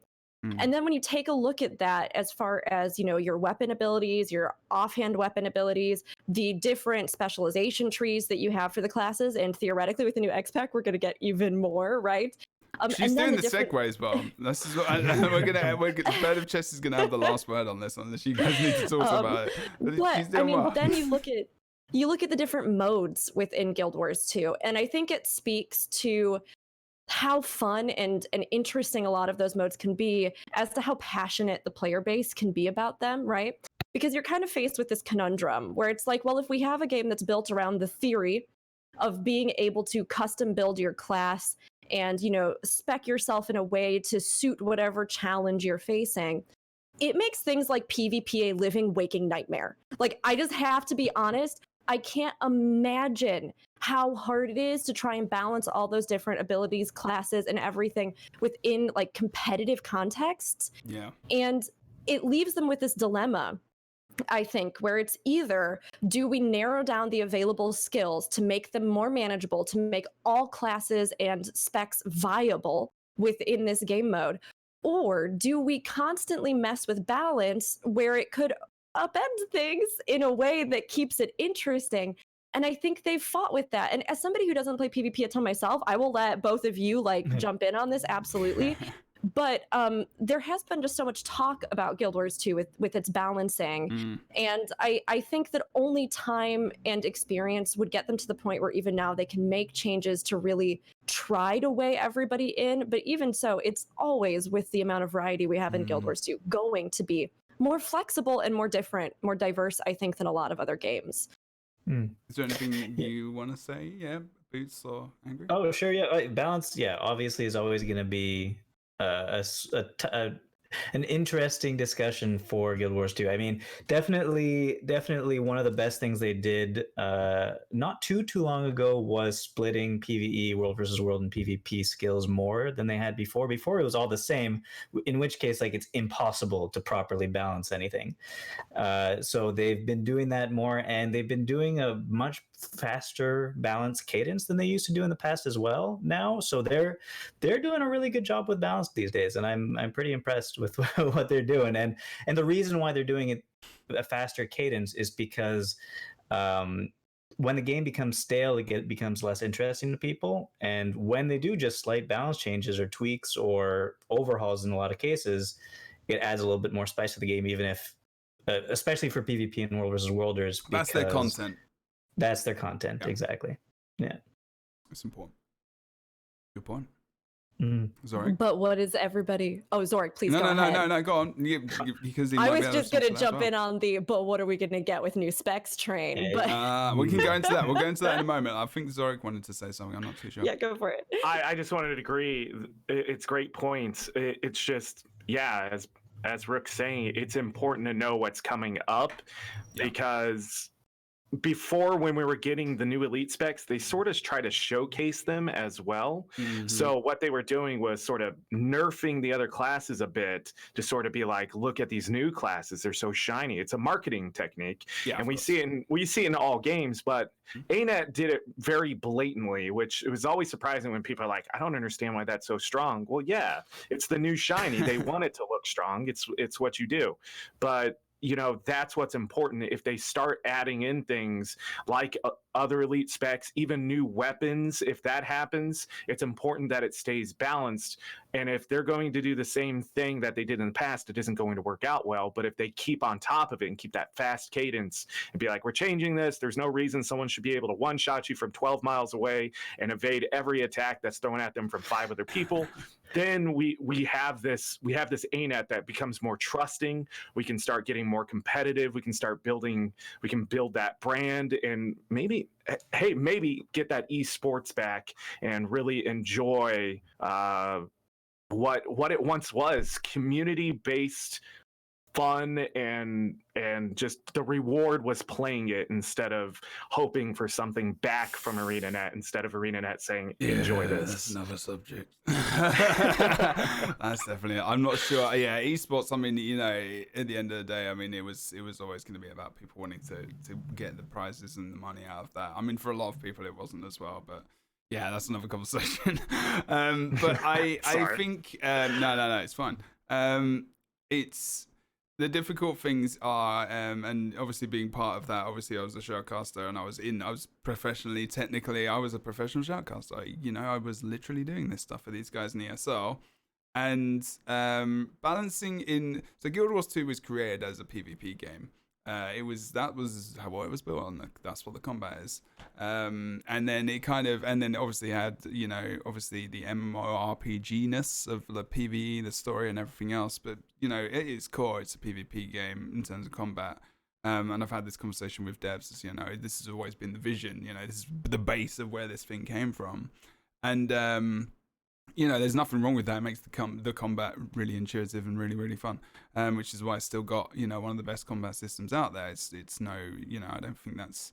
And then when you take a look at that, as far as, your weapon abilities, your offhand weapon abilities, the different specialization trees that you have for the classes, and theoretically with the new X-Pack, we're going to get even more, right? She's doing the segues well. This is what BirdofChess is gonna have the last word on this, unless you guys need to talk about it. But she's doing well. Then you look at the different modes within Guild Wars 2, and I think it speaks to how fun and interesting a lot of those modes can be, as to how passionate the player base can be about them, right? Because you're kind of faced with this conundrum where it's like, well, if we have a game that's built around the theory of being able to custom build your class and, spec yourself in a way to suit whatever challenge you're facing, it makes things like PvP a living, waking nightmare. Like, I just have to be honest, I can't imagine how hard it is to try and balance all those different abilities, classes, and everything within, like, competitive contexts. Yeah. And it leaves them with this dilemma, I think, where it's either, do we narrow down the available skills to make them more manageable, to make all classes and specs viable within this game mode, or do we constantly mess with balance where it could upend things in a way that keeps it interesting? And I think they've fought with that. And as somebody who doesn't play PvP a ton myself, I will let both of you jump in on this, absolutely. But there has been just so much talk about Guild Wars 2 with its balancing. And I think that only time and experience would get them to the point where even now they can make changes to really try to weigh everybody in. But even so, it's always, with the amount of variety we have in Guild Wars 2, going to be more flexible and more different, more diverse, I think, than a lot of other games. Is there anything you want to say? Yeah, Boots or Angry? Oh, sure. Yeah. Balance. Yeah. Obviously is always going to be an interesting discussion for Guild Wars 2. I mean, definitely one of the best things they did not too long ago was splitting PvE, World versus World, and PvP skills more than they had before. Before it was all the same, in which case like it's impossible to properly balance anything. So they've been doing that more, and they've been doing a much faster balance cadence than they used to do in the past as well now. So they're doing a really good job with balance these days, and I'm pretty impressed with what they're doing. And the reason why they're doing it a faster cadence is because when the game becomes stale, it becomes less interesting to people. And when they do just slight balance changes or tweaks or overhauls in a lot of cases, it adds a little bit more spice to the game, even if especially for PvP and World versus Worlders. That's their content. That's their content, yeah. Exactly. Yeah. It's important. Good point. Mm-hmm. But what is everybody? Oh, Zorric, please go ahead. No, go on. Because I was just going to jump in on the, but what are we going to get with new specs train? But we can go into that. We'll go into that in a moment. I think Zorric wanted to say something. I'm not too sure. Yeah, go for it. I just wanted to agree. It's great points. It's just, yeah, as Rook's saying, it's important to know what's coming up because before, when we were getting the new elite specs, they sort of try to showcase them as well. Mm-hmm. So what they were doing was sort of nerfing the other classes a bit to sort of be like, look at these new classes, they're so shiny. It's a marketing technique, and we see it in all games. But ANET did it very blatantly, which it was always surprising when people are like, I don't understand why that's so strong. Well, yeah, it's the new shiny. They want it to look strong. It's what you do, but you know, that's what's important. If they start adding in things like other elite specs, even new weapons, if that happens, it's important that it stays balanced. And if they're going to do the same thing that they did in the past, it isn't going to work out well. But if they keep on top of it and keep that fast cadence and be like, we're changing this, there's no reason someone should be able to one-shot you from 12 miles away and evade every attack that's thrown at them from 5 other people, then we have this ANET that becomes more trusting. We can start getting more competitive. We can build that brand, and maybe get that esports back and really enjoy what it once was, community-based fun, and just the reward was playing it instead of hoping for something back from ArenaNet, instead of ArenaNet saying, enjoy this. That's another subject. That's definitely, I'm not sure. Yeah, esports, I mean, you know, at the end of the day, I mean, it was always going to be about people wanting to get the prizes and the money out of that. I mean, for a lot of people, it wasn't as well, but yeah, that's another conversation. But I think, no, it's fine. It's, the difficult things are, and obviously being part of that, obviously I was a shoutcaster, and I was professionally, technically, I was a professional shoutcaster. You know, I was literally doing this stuff for these guys in ESL. And balancing in, so Guild Wars 2 was created as a PvP game. That was how it was built on. That's what the combat is. And then it kind of, and then obviously had, you know, obviously the MMORPG-ness of the PvE, the story and everything else. But, you know, at its core, it's a PvP game in terms of combat. And I've had this conversation with devs, as you know, this has always been the vision, you know, this is the base of where this thing came from. And, you know, there's nothing wrong with that. It makes the combat really intuitive and really, really fun, which is why it's still got, you know, one of the best combat systems out there. It's no, you know, I don't think that's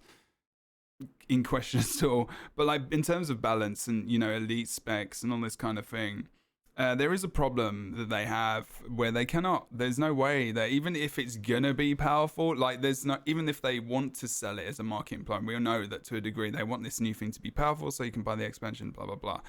in question at all. But like in terms of balance and, you know, elite specs and all this kind of thing, there is a problem that they have where there's no way that even if it's gonna be powerful, like even if they want to sell it as a marketing plan, we all know that to a degree they want this new thing to be powerful so you can buy the expansion, blah, blah, blah.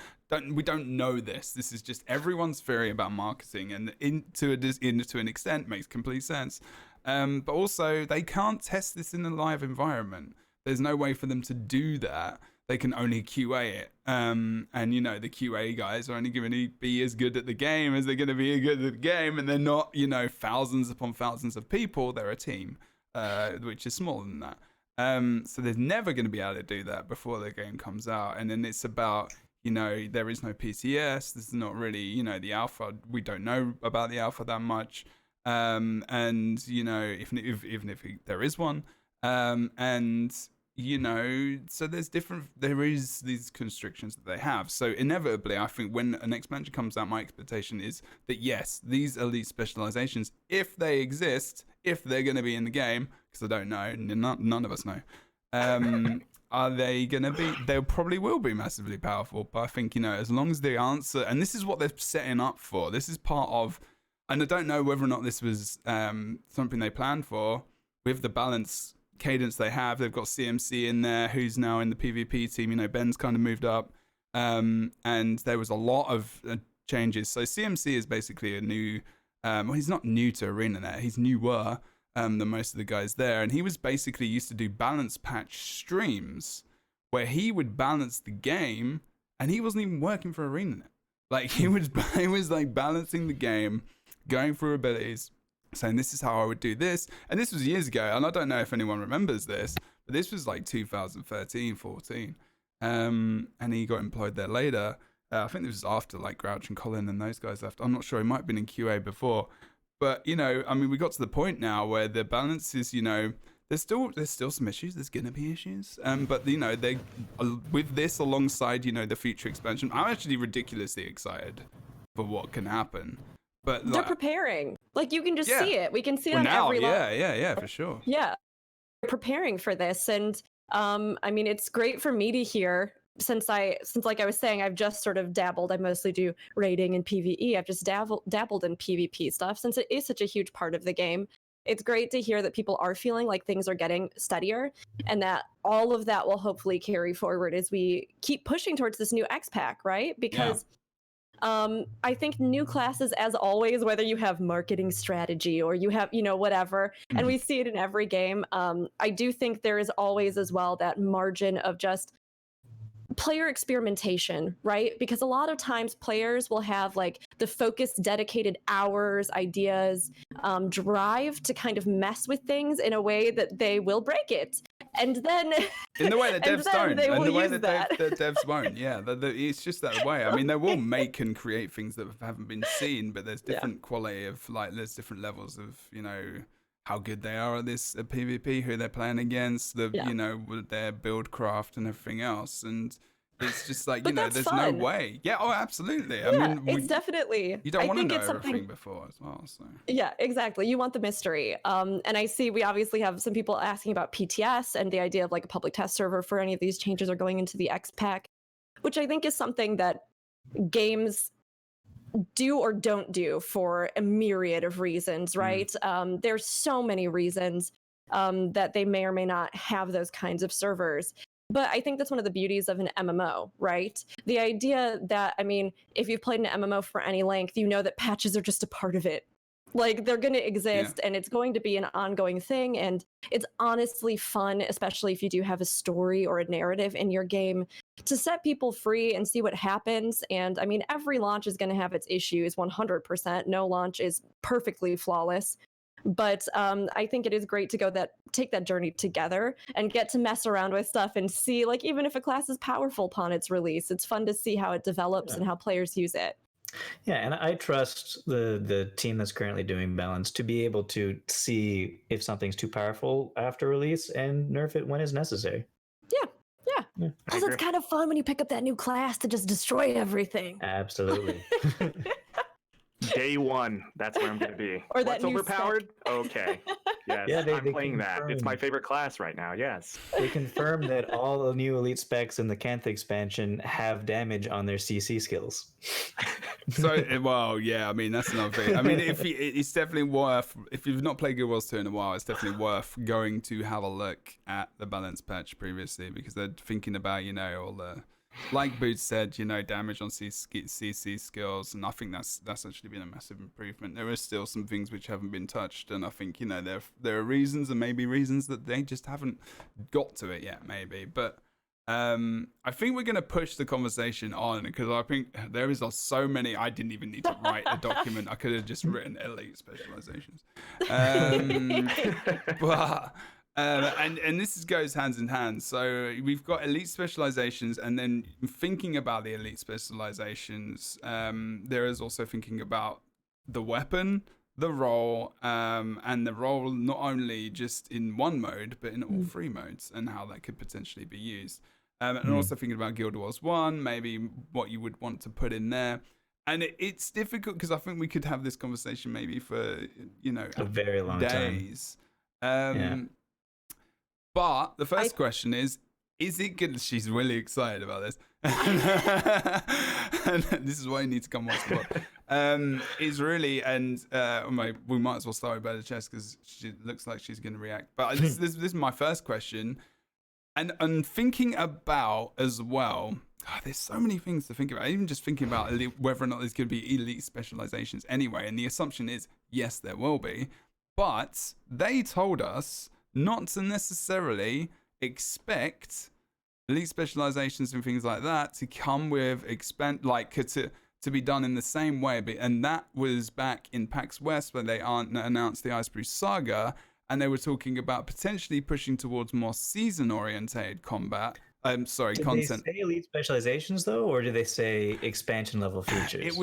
We don't know this. This is just everyone's theory about marketing, and to an extent makes complete sense. But also they can't test this in a live environment. There's no way for them to do that. They can only QA it. And, you know, the QA guys are only going to be as good at the game as they're going to be good at the game. And they're not, you know, thousands upon thousands of people. They're a team, which is smaller than that. So they're never going to be able to do that before the game comes out. And then it's about, you know, there is no PCS. This is not really, you know, the alpha. We don't know about the alpha that much. And, you know, even if there is one. And, so there is these constrictions that they have. So inevitably, I think when an expansion comes out, my expectation is that yes, these elite specializations, if they exist, if they're going to be in the game, because I don't know, none of us know, are they going to be? They probably will be massively powerful. But I think, as long as the answer, and this is what they're setting up for, this is part of, and I don't know whether or not this was something they planned for with the balance cadence they have. They've got CMC in there, who's now in the PvP team. Ben's kind of moved up, and there was a lot of changes. So CMC is basically a new. Well, he's not new to ArenaNet. He's newer than most of the guys there, and he was basically used to do balance patch streams where he would balance the game, and he wasn't even working for ArenaNet. Like he was like balancing the game, going through abilities, saying this is how I would do this. And this was years ago, and I don't know if anyone remembers this, but this was like 2013, 14. And he got employed there later. I think this was after like Grouch and Colin and those guys left. I'm not sure. He might have been in QA before. But, we got to the point now where the balance is, there's still some issues. There's going to be issues. But, they with this alongside, the future expansion, I'm actually ridiculously excited for what can happen. But they're preparing. Like you can just see it. We can see it on now, every level. Yeah, for sure. Yeah, they're preparing for this, and it's great for me to hear since like I was saying, I've just sort of dabbled. I mostly do raiding and PvE. I've just dabbled in PvP stuff since it is such a huge part of the game. It's great to hear that people are feeling like things are getting steadier, and that all of that will hopefully carry forward as we keep pushing towards this new X-Pack, right? Because I think new classes, as always, whether you have marketing strategy or you have, whatever, and we see it in every game, I do think there is always as well that margin of just player experimentation, right? Because a lot of times players will have like the focused, dedicated hours, ideas, drive to kind of mess with things in a way that they will break it. And then in the way that devs don't, and the way that the devs won't, it's just that way. I mean, they will make and create things that haven't been seen, but there's different quality of there's different levels of how good they are at this PvP, who they're playing against, their build craft and everything else, and it's just like there's fun. No way. Yeah, oh, absolutely. Yeah, I mean, it's definitely. You don't want to know everything before as well. So yeah, exactly. You want the mystery. And I see we obviously have some people asking about PTS and the idea of like a public test server for any of these changes are going into the X-Pack, which I think is something that games do or don't do for a myriad of reasons, right? There's so many reasons that they may or may not have those kinds of servers. But I think that's one of the beauties of an MMO, right? The idea that, if you've played an MMO for any length, you know that patches are just a part of it. Like, they're going to exist, and it's going to be an ongoing thing, and it's honestly fun, especially if you do have a story or a narrative in your game, to set people free and see what happens. And, every launch is going to have its issues, 100%. No launch is perfectly flawless. But I think it is great to take that journey together and get to mess around with stuff and see, like, even if a class is powerful upon its release, it's fun to see how it develops and how players use it. Yeah, and I trust the team that's currently doing balance to be able to see if something's too powerful after release and nerf it when it's necessary. Yeah. Because it's kind of fun when you pick up that new class to just destroy everything. Absolutely. Day one, that's where I'm going to be. Or what's overpowered? Okay. Yes, I'm playing that. It's my favorite class right now, yes. They confirmed that all the new elite specs in the Kanth expansion have damage on their CC skills. So, well, yeah, that's another thing. It's definitely worth, if you've not played Guild Wars 2 in a while, it's definitely worth going to have a look at the balance patch previously, because they're thinking about, all the, like Boots said, damage on CC skills, and I think that's actually been a massive improvement. There are still some things which haven't been touched, and I think there are reasons, and maybe reasons that they just haven't got to it yet, maybe. But I think we're going to push the conversation on, because I think there is so many. I didn't even need to write a document. I could have just written elite specializations. But and this goes hands in hand. So we've got elite specializations, and then thinking about the elite specializations, there is also thinking about the weapon, the role, and the role not only just in one mode, but in all three modes, and how that could potentially be used. And also thinking about Guild Wars 1, maybe what you would want to put in there. And it's difficult because I think we could have this conversation maybe for, a very long days. But the first question is it good? She's really excited about this. And this is why you need to come watch the vlog. Is really, and we might as well start with BirdofChess because she looks like she's going to react. But this is my first question. And thinking about as well, there's so many things to think about. Even just thinking about whether or not there's going to be elite specializations anyway. And the assumption is, yes, there will be. But they told us not to necessarily expect elite specializations and things like that to come with to be done in the same way. And that was back in PAX West when they announced the Ice Brew Saga. And they were talking about potentially pushing towards more season-orientated combat. Did content. Did they say elite specializations though, or did they say expansion level features?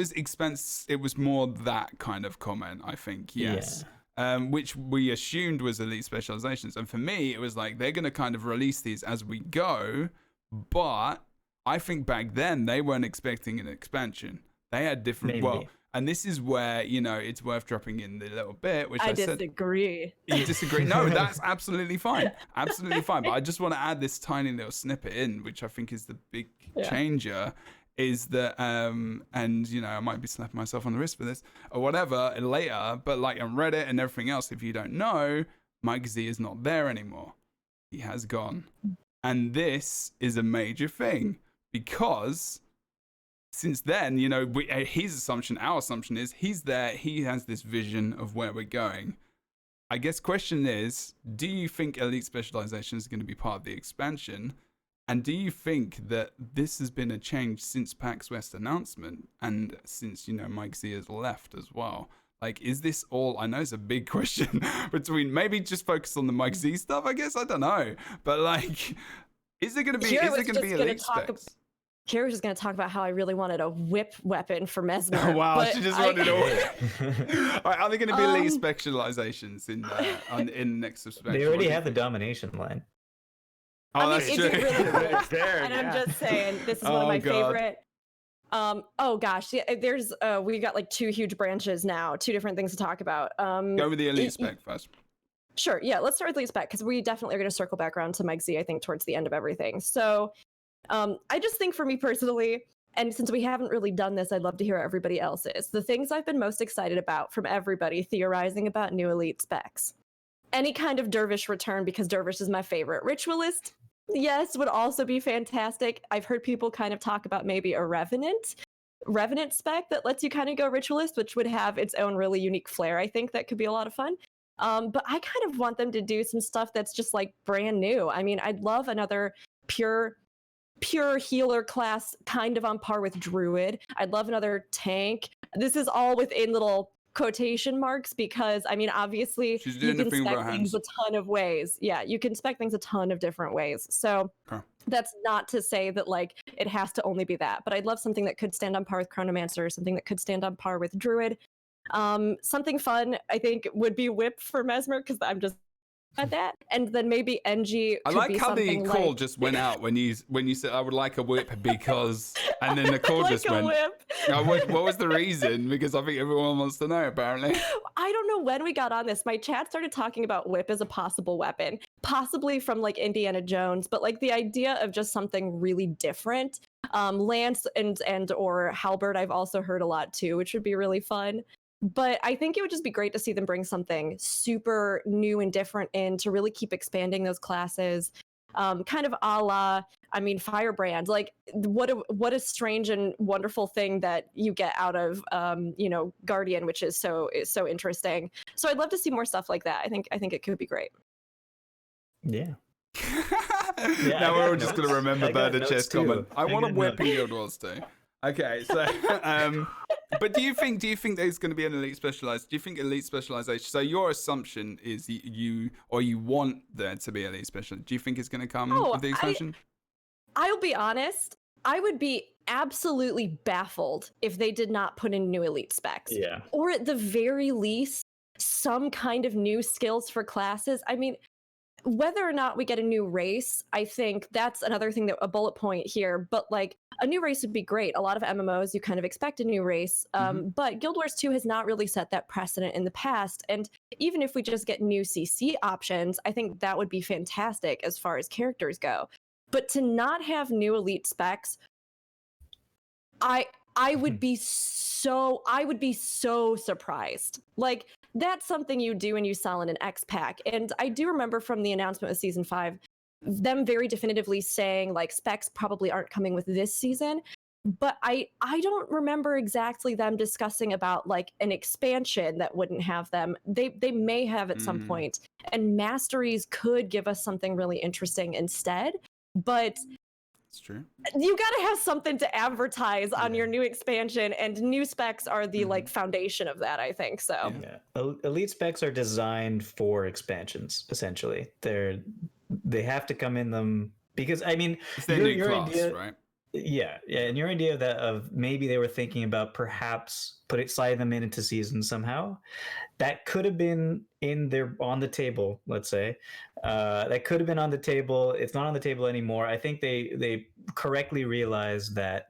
It was more that kind of comment, I think. Yes. Yeah. Which we assumed was elite specializations. And for me, it was like they're going to kind of release these as we go. But I think back then they weren't expecting an expansion. They had different. Maybe. And this is where, it's worth dropping in the little bit, which I said. Disagree. You disagree? No, that's absolutely fine. Absolutely fine. But I just want to add this tiny little snippet in, which I think is the big changer, is that, I might be slapping myself on the wrist for this or whatever later, but like on Reddit and everything else, if you don't know, Mike Z is not there anymore. He has gone. And this is a major thing because since then, our assumption is he's there, he has this vision of where we're going. I guess question is, do you think elite specialization is going to be part of the expansion? And do you think that this has been a change since PAX West announcement and since, Mike Z has left as well? Like, is this all, I know it's a big question between maybe just focus on the Mike Z stuff, I guess, I don't know. But like, is there going to be elite specs? Kira was just going to talk about how I really wanted a whip weapon for Mesmer. Wow, she just wanted a whip. All right, are there going to be elite specializations in the next suspension? They already have the domination line. Oh, that's true. Really fair, and I'm just saying, this is one of my favorite. There's we got like 2 huge branches now, 2 different things to talk about. Go with the elite spec first. Sure, yeah, let's start with elite spec because we definitely are going to circle back around to Mike Z, I think, towards the end of everything. So I just think for me personally, and since we haven't really done this, I'd love to hear what everybody else is. The things I've been most excited about from everybody theorizing about new elite specs. Any kind of dervish return, because dervish is my favorite. Ritualist, yes, would also be fantastic. I've heard people kind of talk about maybe a revenant spec that lets you kind of go ritualist, which would have its own really unique flair. I think that could be a lot of fun. But I kind of want them to do some stuff that's just like brand new. I mean, I'd love another pure healer class, kind of on par with druid. I'd love another tank. This is all within little quotation marks because, I mean, obviously you can spec things a ton of ways. Yeah, you can spec things a ton of different ways. So that's not to say that like it has to only be that, but I'd love something that could stand on par with Chronomancer, something that could stand on par with druid. Something fun I think would be whip for Mesmer because I'm just at that, and then maybe NG. I like how the call just went out when you said I would like a whip because, and then the call like just went. What was the reason? Because I think everyone wants to know. Apparently, I don't know when we got on this. My chat started talking about whip as a possible weapon, possibly from like Indiana Jones, but like the idea of just something really different. Lance and or halberd I've also heard a lot too, which would be really fun. But I think it would just be great to see them bring something super new and different in to really keep expanding those classes. Kind of a la, I mean, Firebrand. Like, what a strange and wonderful thing that you get out of, Guardian, which is so interesting. So I'd love to see more stuff like that. I think it could be great. Yeah. Now we're all just gonna remember BirdofChess comment. I want to whip in Guild Wars too. Okay, so but do you think there's going to be an elite specialized? Do you think elite specialization? So your assumption is you want there to be elite special. Do you think it's going to come with the expansion? I'll be honest. I would be absolutely baffled if they did not put in new elite specs. Yeah. Or at the very least, some kind of new skills for classes. I mean, whether or not we get a new race, I think that's another thing, that a bullet point here. But like, a new race would be great. A lot of MMOs, you kind of expect a new race. But Guild Wars 2 has not really set that precedent in the past. And even if we just get new CC options, I think that would be fantastic as far as characters go. But to not have new elite specs, I would be so surprised. Like, that's something you do when you sell in an X pack. And I do remember from the announcement of season 5, them very definitively saying like specs probably aren't coming with this season. But I don't remember exactly them discussing about like an expansion that wouldn't have them. They may have at some point, and masteries could give us something really interesting instead. But it's true. You got to have something to advertise on your new expansion, and new specs are the like foundation of that, I think. So elite specs are designed for expansions. Essentially, they have to come in them because I mean, it's their new class, idea, right? Yeah, and your idea of maybe they were thinking about perhaps slide them into seasons somehow, that could have been on the table. Let's say that could have been on the table. It's not on the table anymore. I think they correctly realized that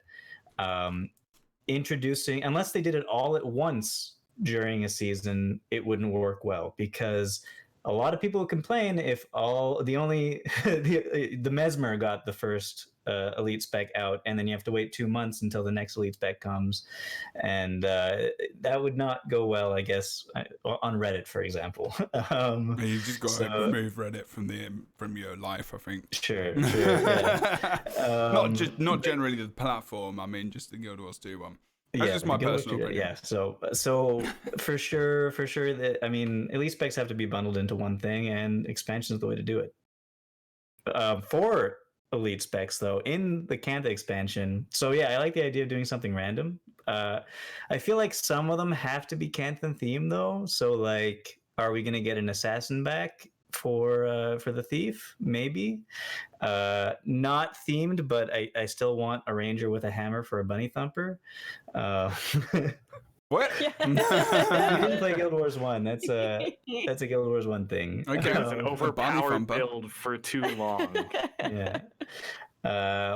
introducing, unless they did it all at once during a season, it wouldn't work well, because a lot of people complain if the Mesmer got the first elite spec out, and then you have to wait 2 months until the next elite spec comes, and that would not go well, I guess, on Reddit, for example. You've just got to remove Reddit from your life, I think. Sure. Yeah. not generally the platform. I mean, just the Guild Wars 2 one. That's just my personal opinion. Yeah, so for sure that, I mean, elite specs have to be bundled into one thing, and expansion is the way to do it. For elite specs, though, in the Cantha expansion, so yeah, I like the idea of doing something random. I feel like some of them have to be Canthan themed, though. So like, are we gonna get an assassin back for the thief? Maybe not themed, but I still want a ranger with a hammer for a bunny thumper. What? You didn't play Guild Wars 1. That's a Guild Wars 1 thing. Okay, it's an overpowered build for too long. Yeah.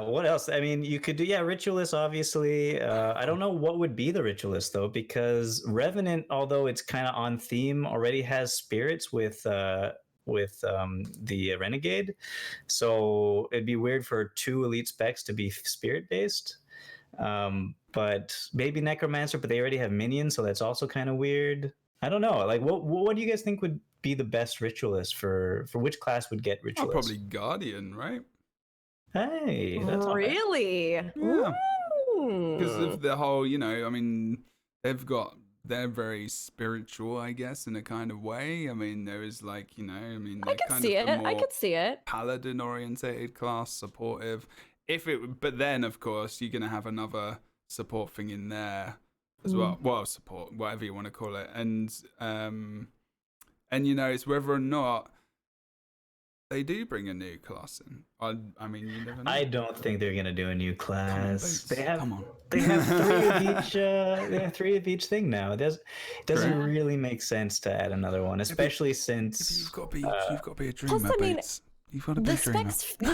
What else? I mean, you could do Ritualist, obviously. I don't know what would be the Ritualist, though, because Revenant, although it's kind of on theme, already has spirits with the Renegade, so it'd be weird for 2 elite specs to be spirit based. But maybe Necromancer, but they already have minions, so that's also kind of weird. I don't know. Like, what do you guys think would be the best Ritualist for which class would get Ritualist? Probably Guardian, right? Hey, that's really? Yeah. Because of the whole, I mean, they're very spiritual, I guess, in a kind of way. I mean, there is like, I could see it. Paladin orientated class, supportive. But then of course you're gonna have another support thing in there as well. Well, support, whatever you want to call it, and it's whether or not they do bring a new class in. I mean, you never know. I don't think they're gonna do a new class. They have 3 of each. They have 3 of each thing now. It doesn't really make sense to add another one, especially since you've got to be a dreamer. Plus, I mean, you've got to be the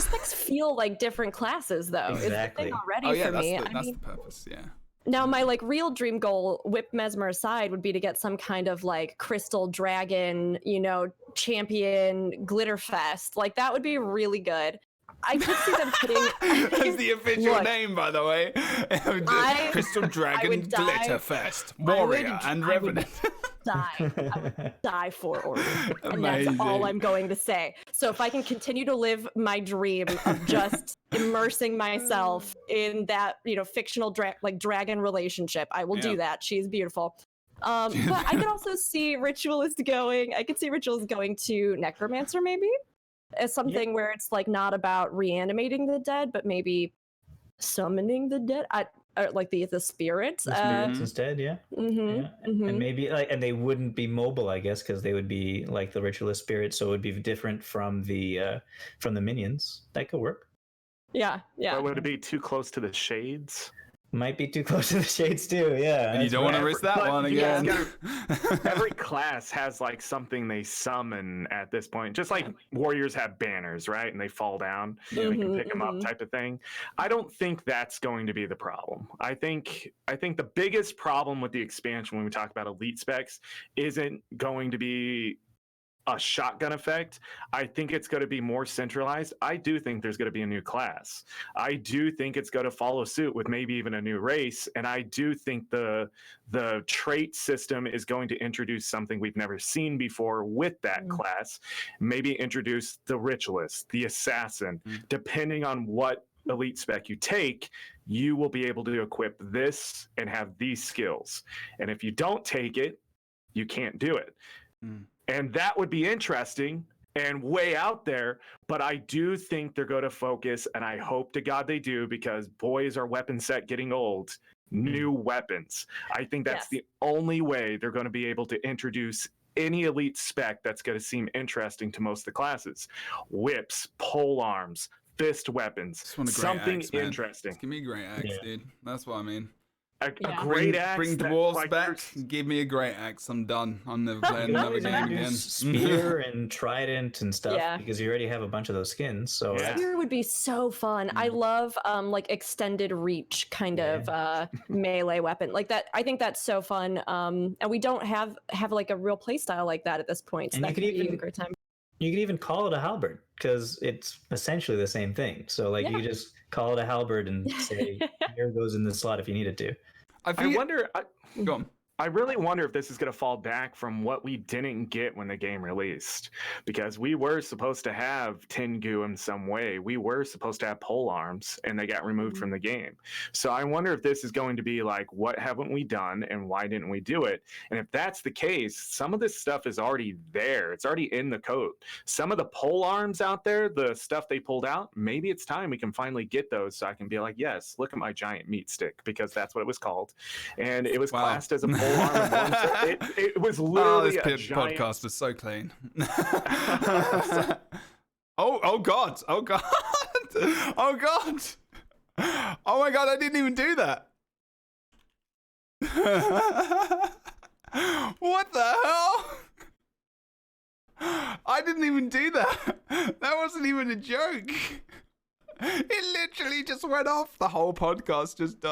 specs feel like different classes, though. Exactly. It's already for me. That's the purpose. Yeah. Now, my like real dream goal, whip Mesmer aside, would be to get some kind of like crystal dragon, champion glitter fest. Like, that would be really good. I could see them putting. That's the official name, by the way. Crystal Dragon Glitter Fest, Warrior, and Revenant. I would die for Order, and that's all I'm going to say. So if I can continue to live my dream of just immersing myself in that, fictional dragon relationship, I will do that. She's beautiful. But I could also see Ritualist going. I could see Ritualist going to Necromancer, maybe, as something where it's like not about reanimating the dead, but maybe summoning the dead. Like the spirits. The spirits instead, yeah. And maybe and they wouldn't be mobile, I guess, because they would be like the Ritualist spirits, so it would be different from the minions. That could work. Yeah. But would it be too close to the shades? Might be too close to the shades too, yeah. And you don't want to risk that one again. Every class has like something they summon at this point. Just like warriors have banners, right? And they fall down. And they can pick them up type of thing. I don't think that's going to be the problem. I think the biggest problem with the expansion when we talk about elite specs isn't going to be a shotgun effect. I think it's going to be more centralized. I do think there's going to be a new class. I do think it's going to follow suit with maybe even a new race. And I do think the trait system is going to introduce something we've never seen before with that class. Maybe introduce the ritualist, the assassin. Depending on what elite spec you take, you will be able to equip this and have these skills. And if you don't take it, you can't do it. And that would be interesting and way out there, but I do think they're going to focus, and I hope to God they do, because boy, is our weapon set getting old. New weapons. I think that's the only way they're going to be able to introduce any elite spec that's going to seem interesting to most of the classes. Whips, pole arms, fist weapons, something axe, interesting. Just give me a great axe, dude. That's what I mean. A great axe. Bring dwarves back. Give me a great axe. I'm done. I'm never playing another game again. Spear and trident and stuff, because you already have a bunch of those skins. So spear would be so fun. I love like extended reach kind of melee weapon like that. I think that's so fun. And we don't have like a real play style like that at this point. So and that could be a great time. You could even call it a halberd because it's essentially the same thing. So like you just call it a halberd and say, here goes in the slot if you needed to. I wonder. Go on. I really wonder if this is going to fall back from what we didn't get when the game released, because we were supposed to have Tengu in some way. We were supposed to have pole arms, and they got removed from the game. So I wonder if this is going to be like, what haven't we done, and why didn't we do it? And if that's the case, some of this stuff is already there. It's already in the code. Some of the pole arms out there, the stuff they pulled out, maybe it's time we can finally get those so I can be like, yes, look at my giant meat stick, because that's what it was called. And it was classed as a pole arm. It was literally this giant... podcast was so clean. oh god, oh god, oh god, oh my god, I didn't even do that. What the hell? I didn't even do that. That wasn't even a joke. It literally just went off. The whole podcast just died.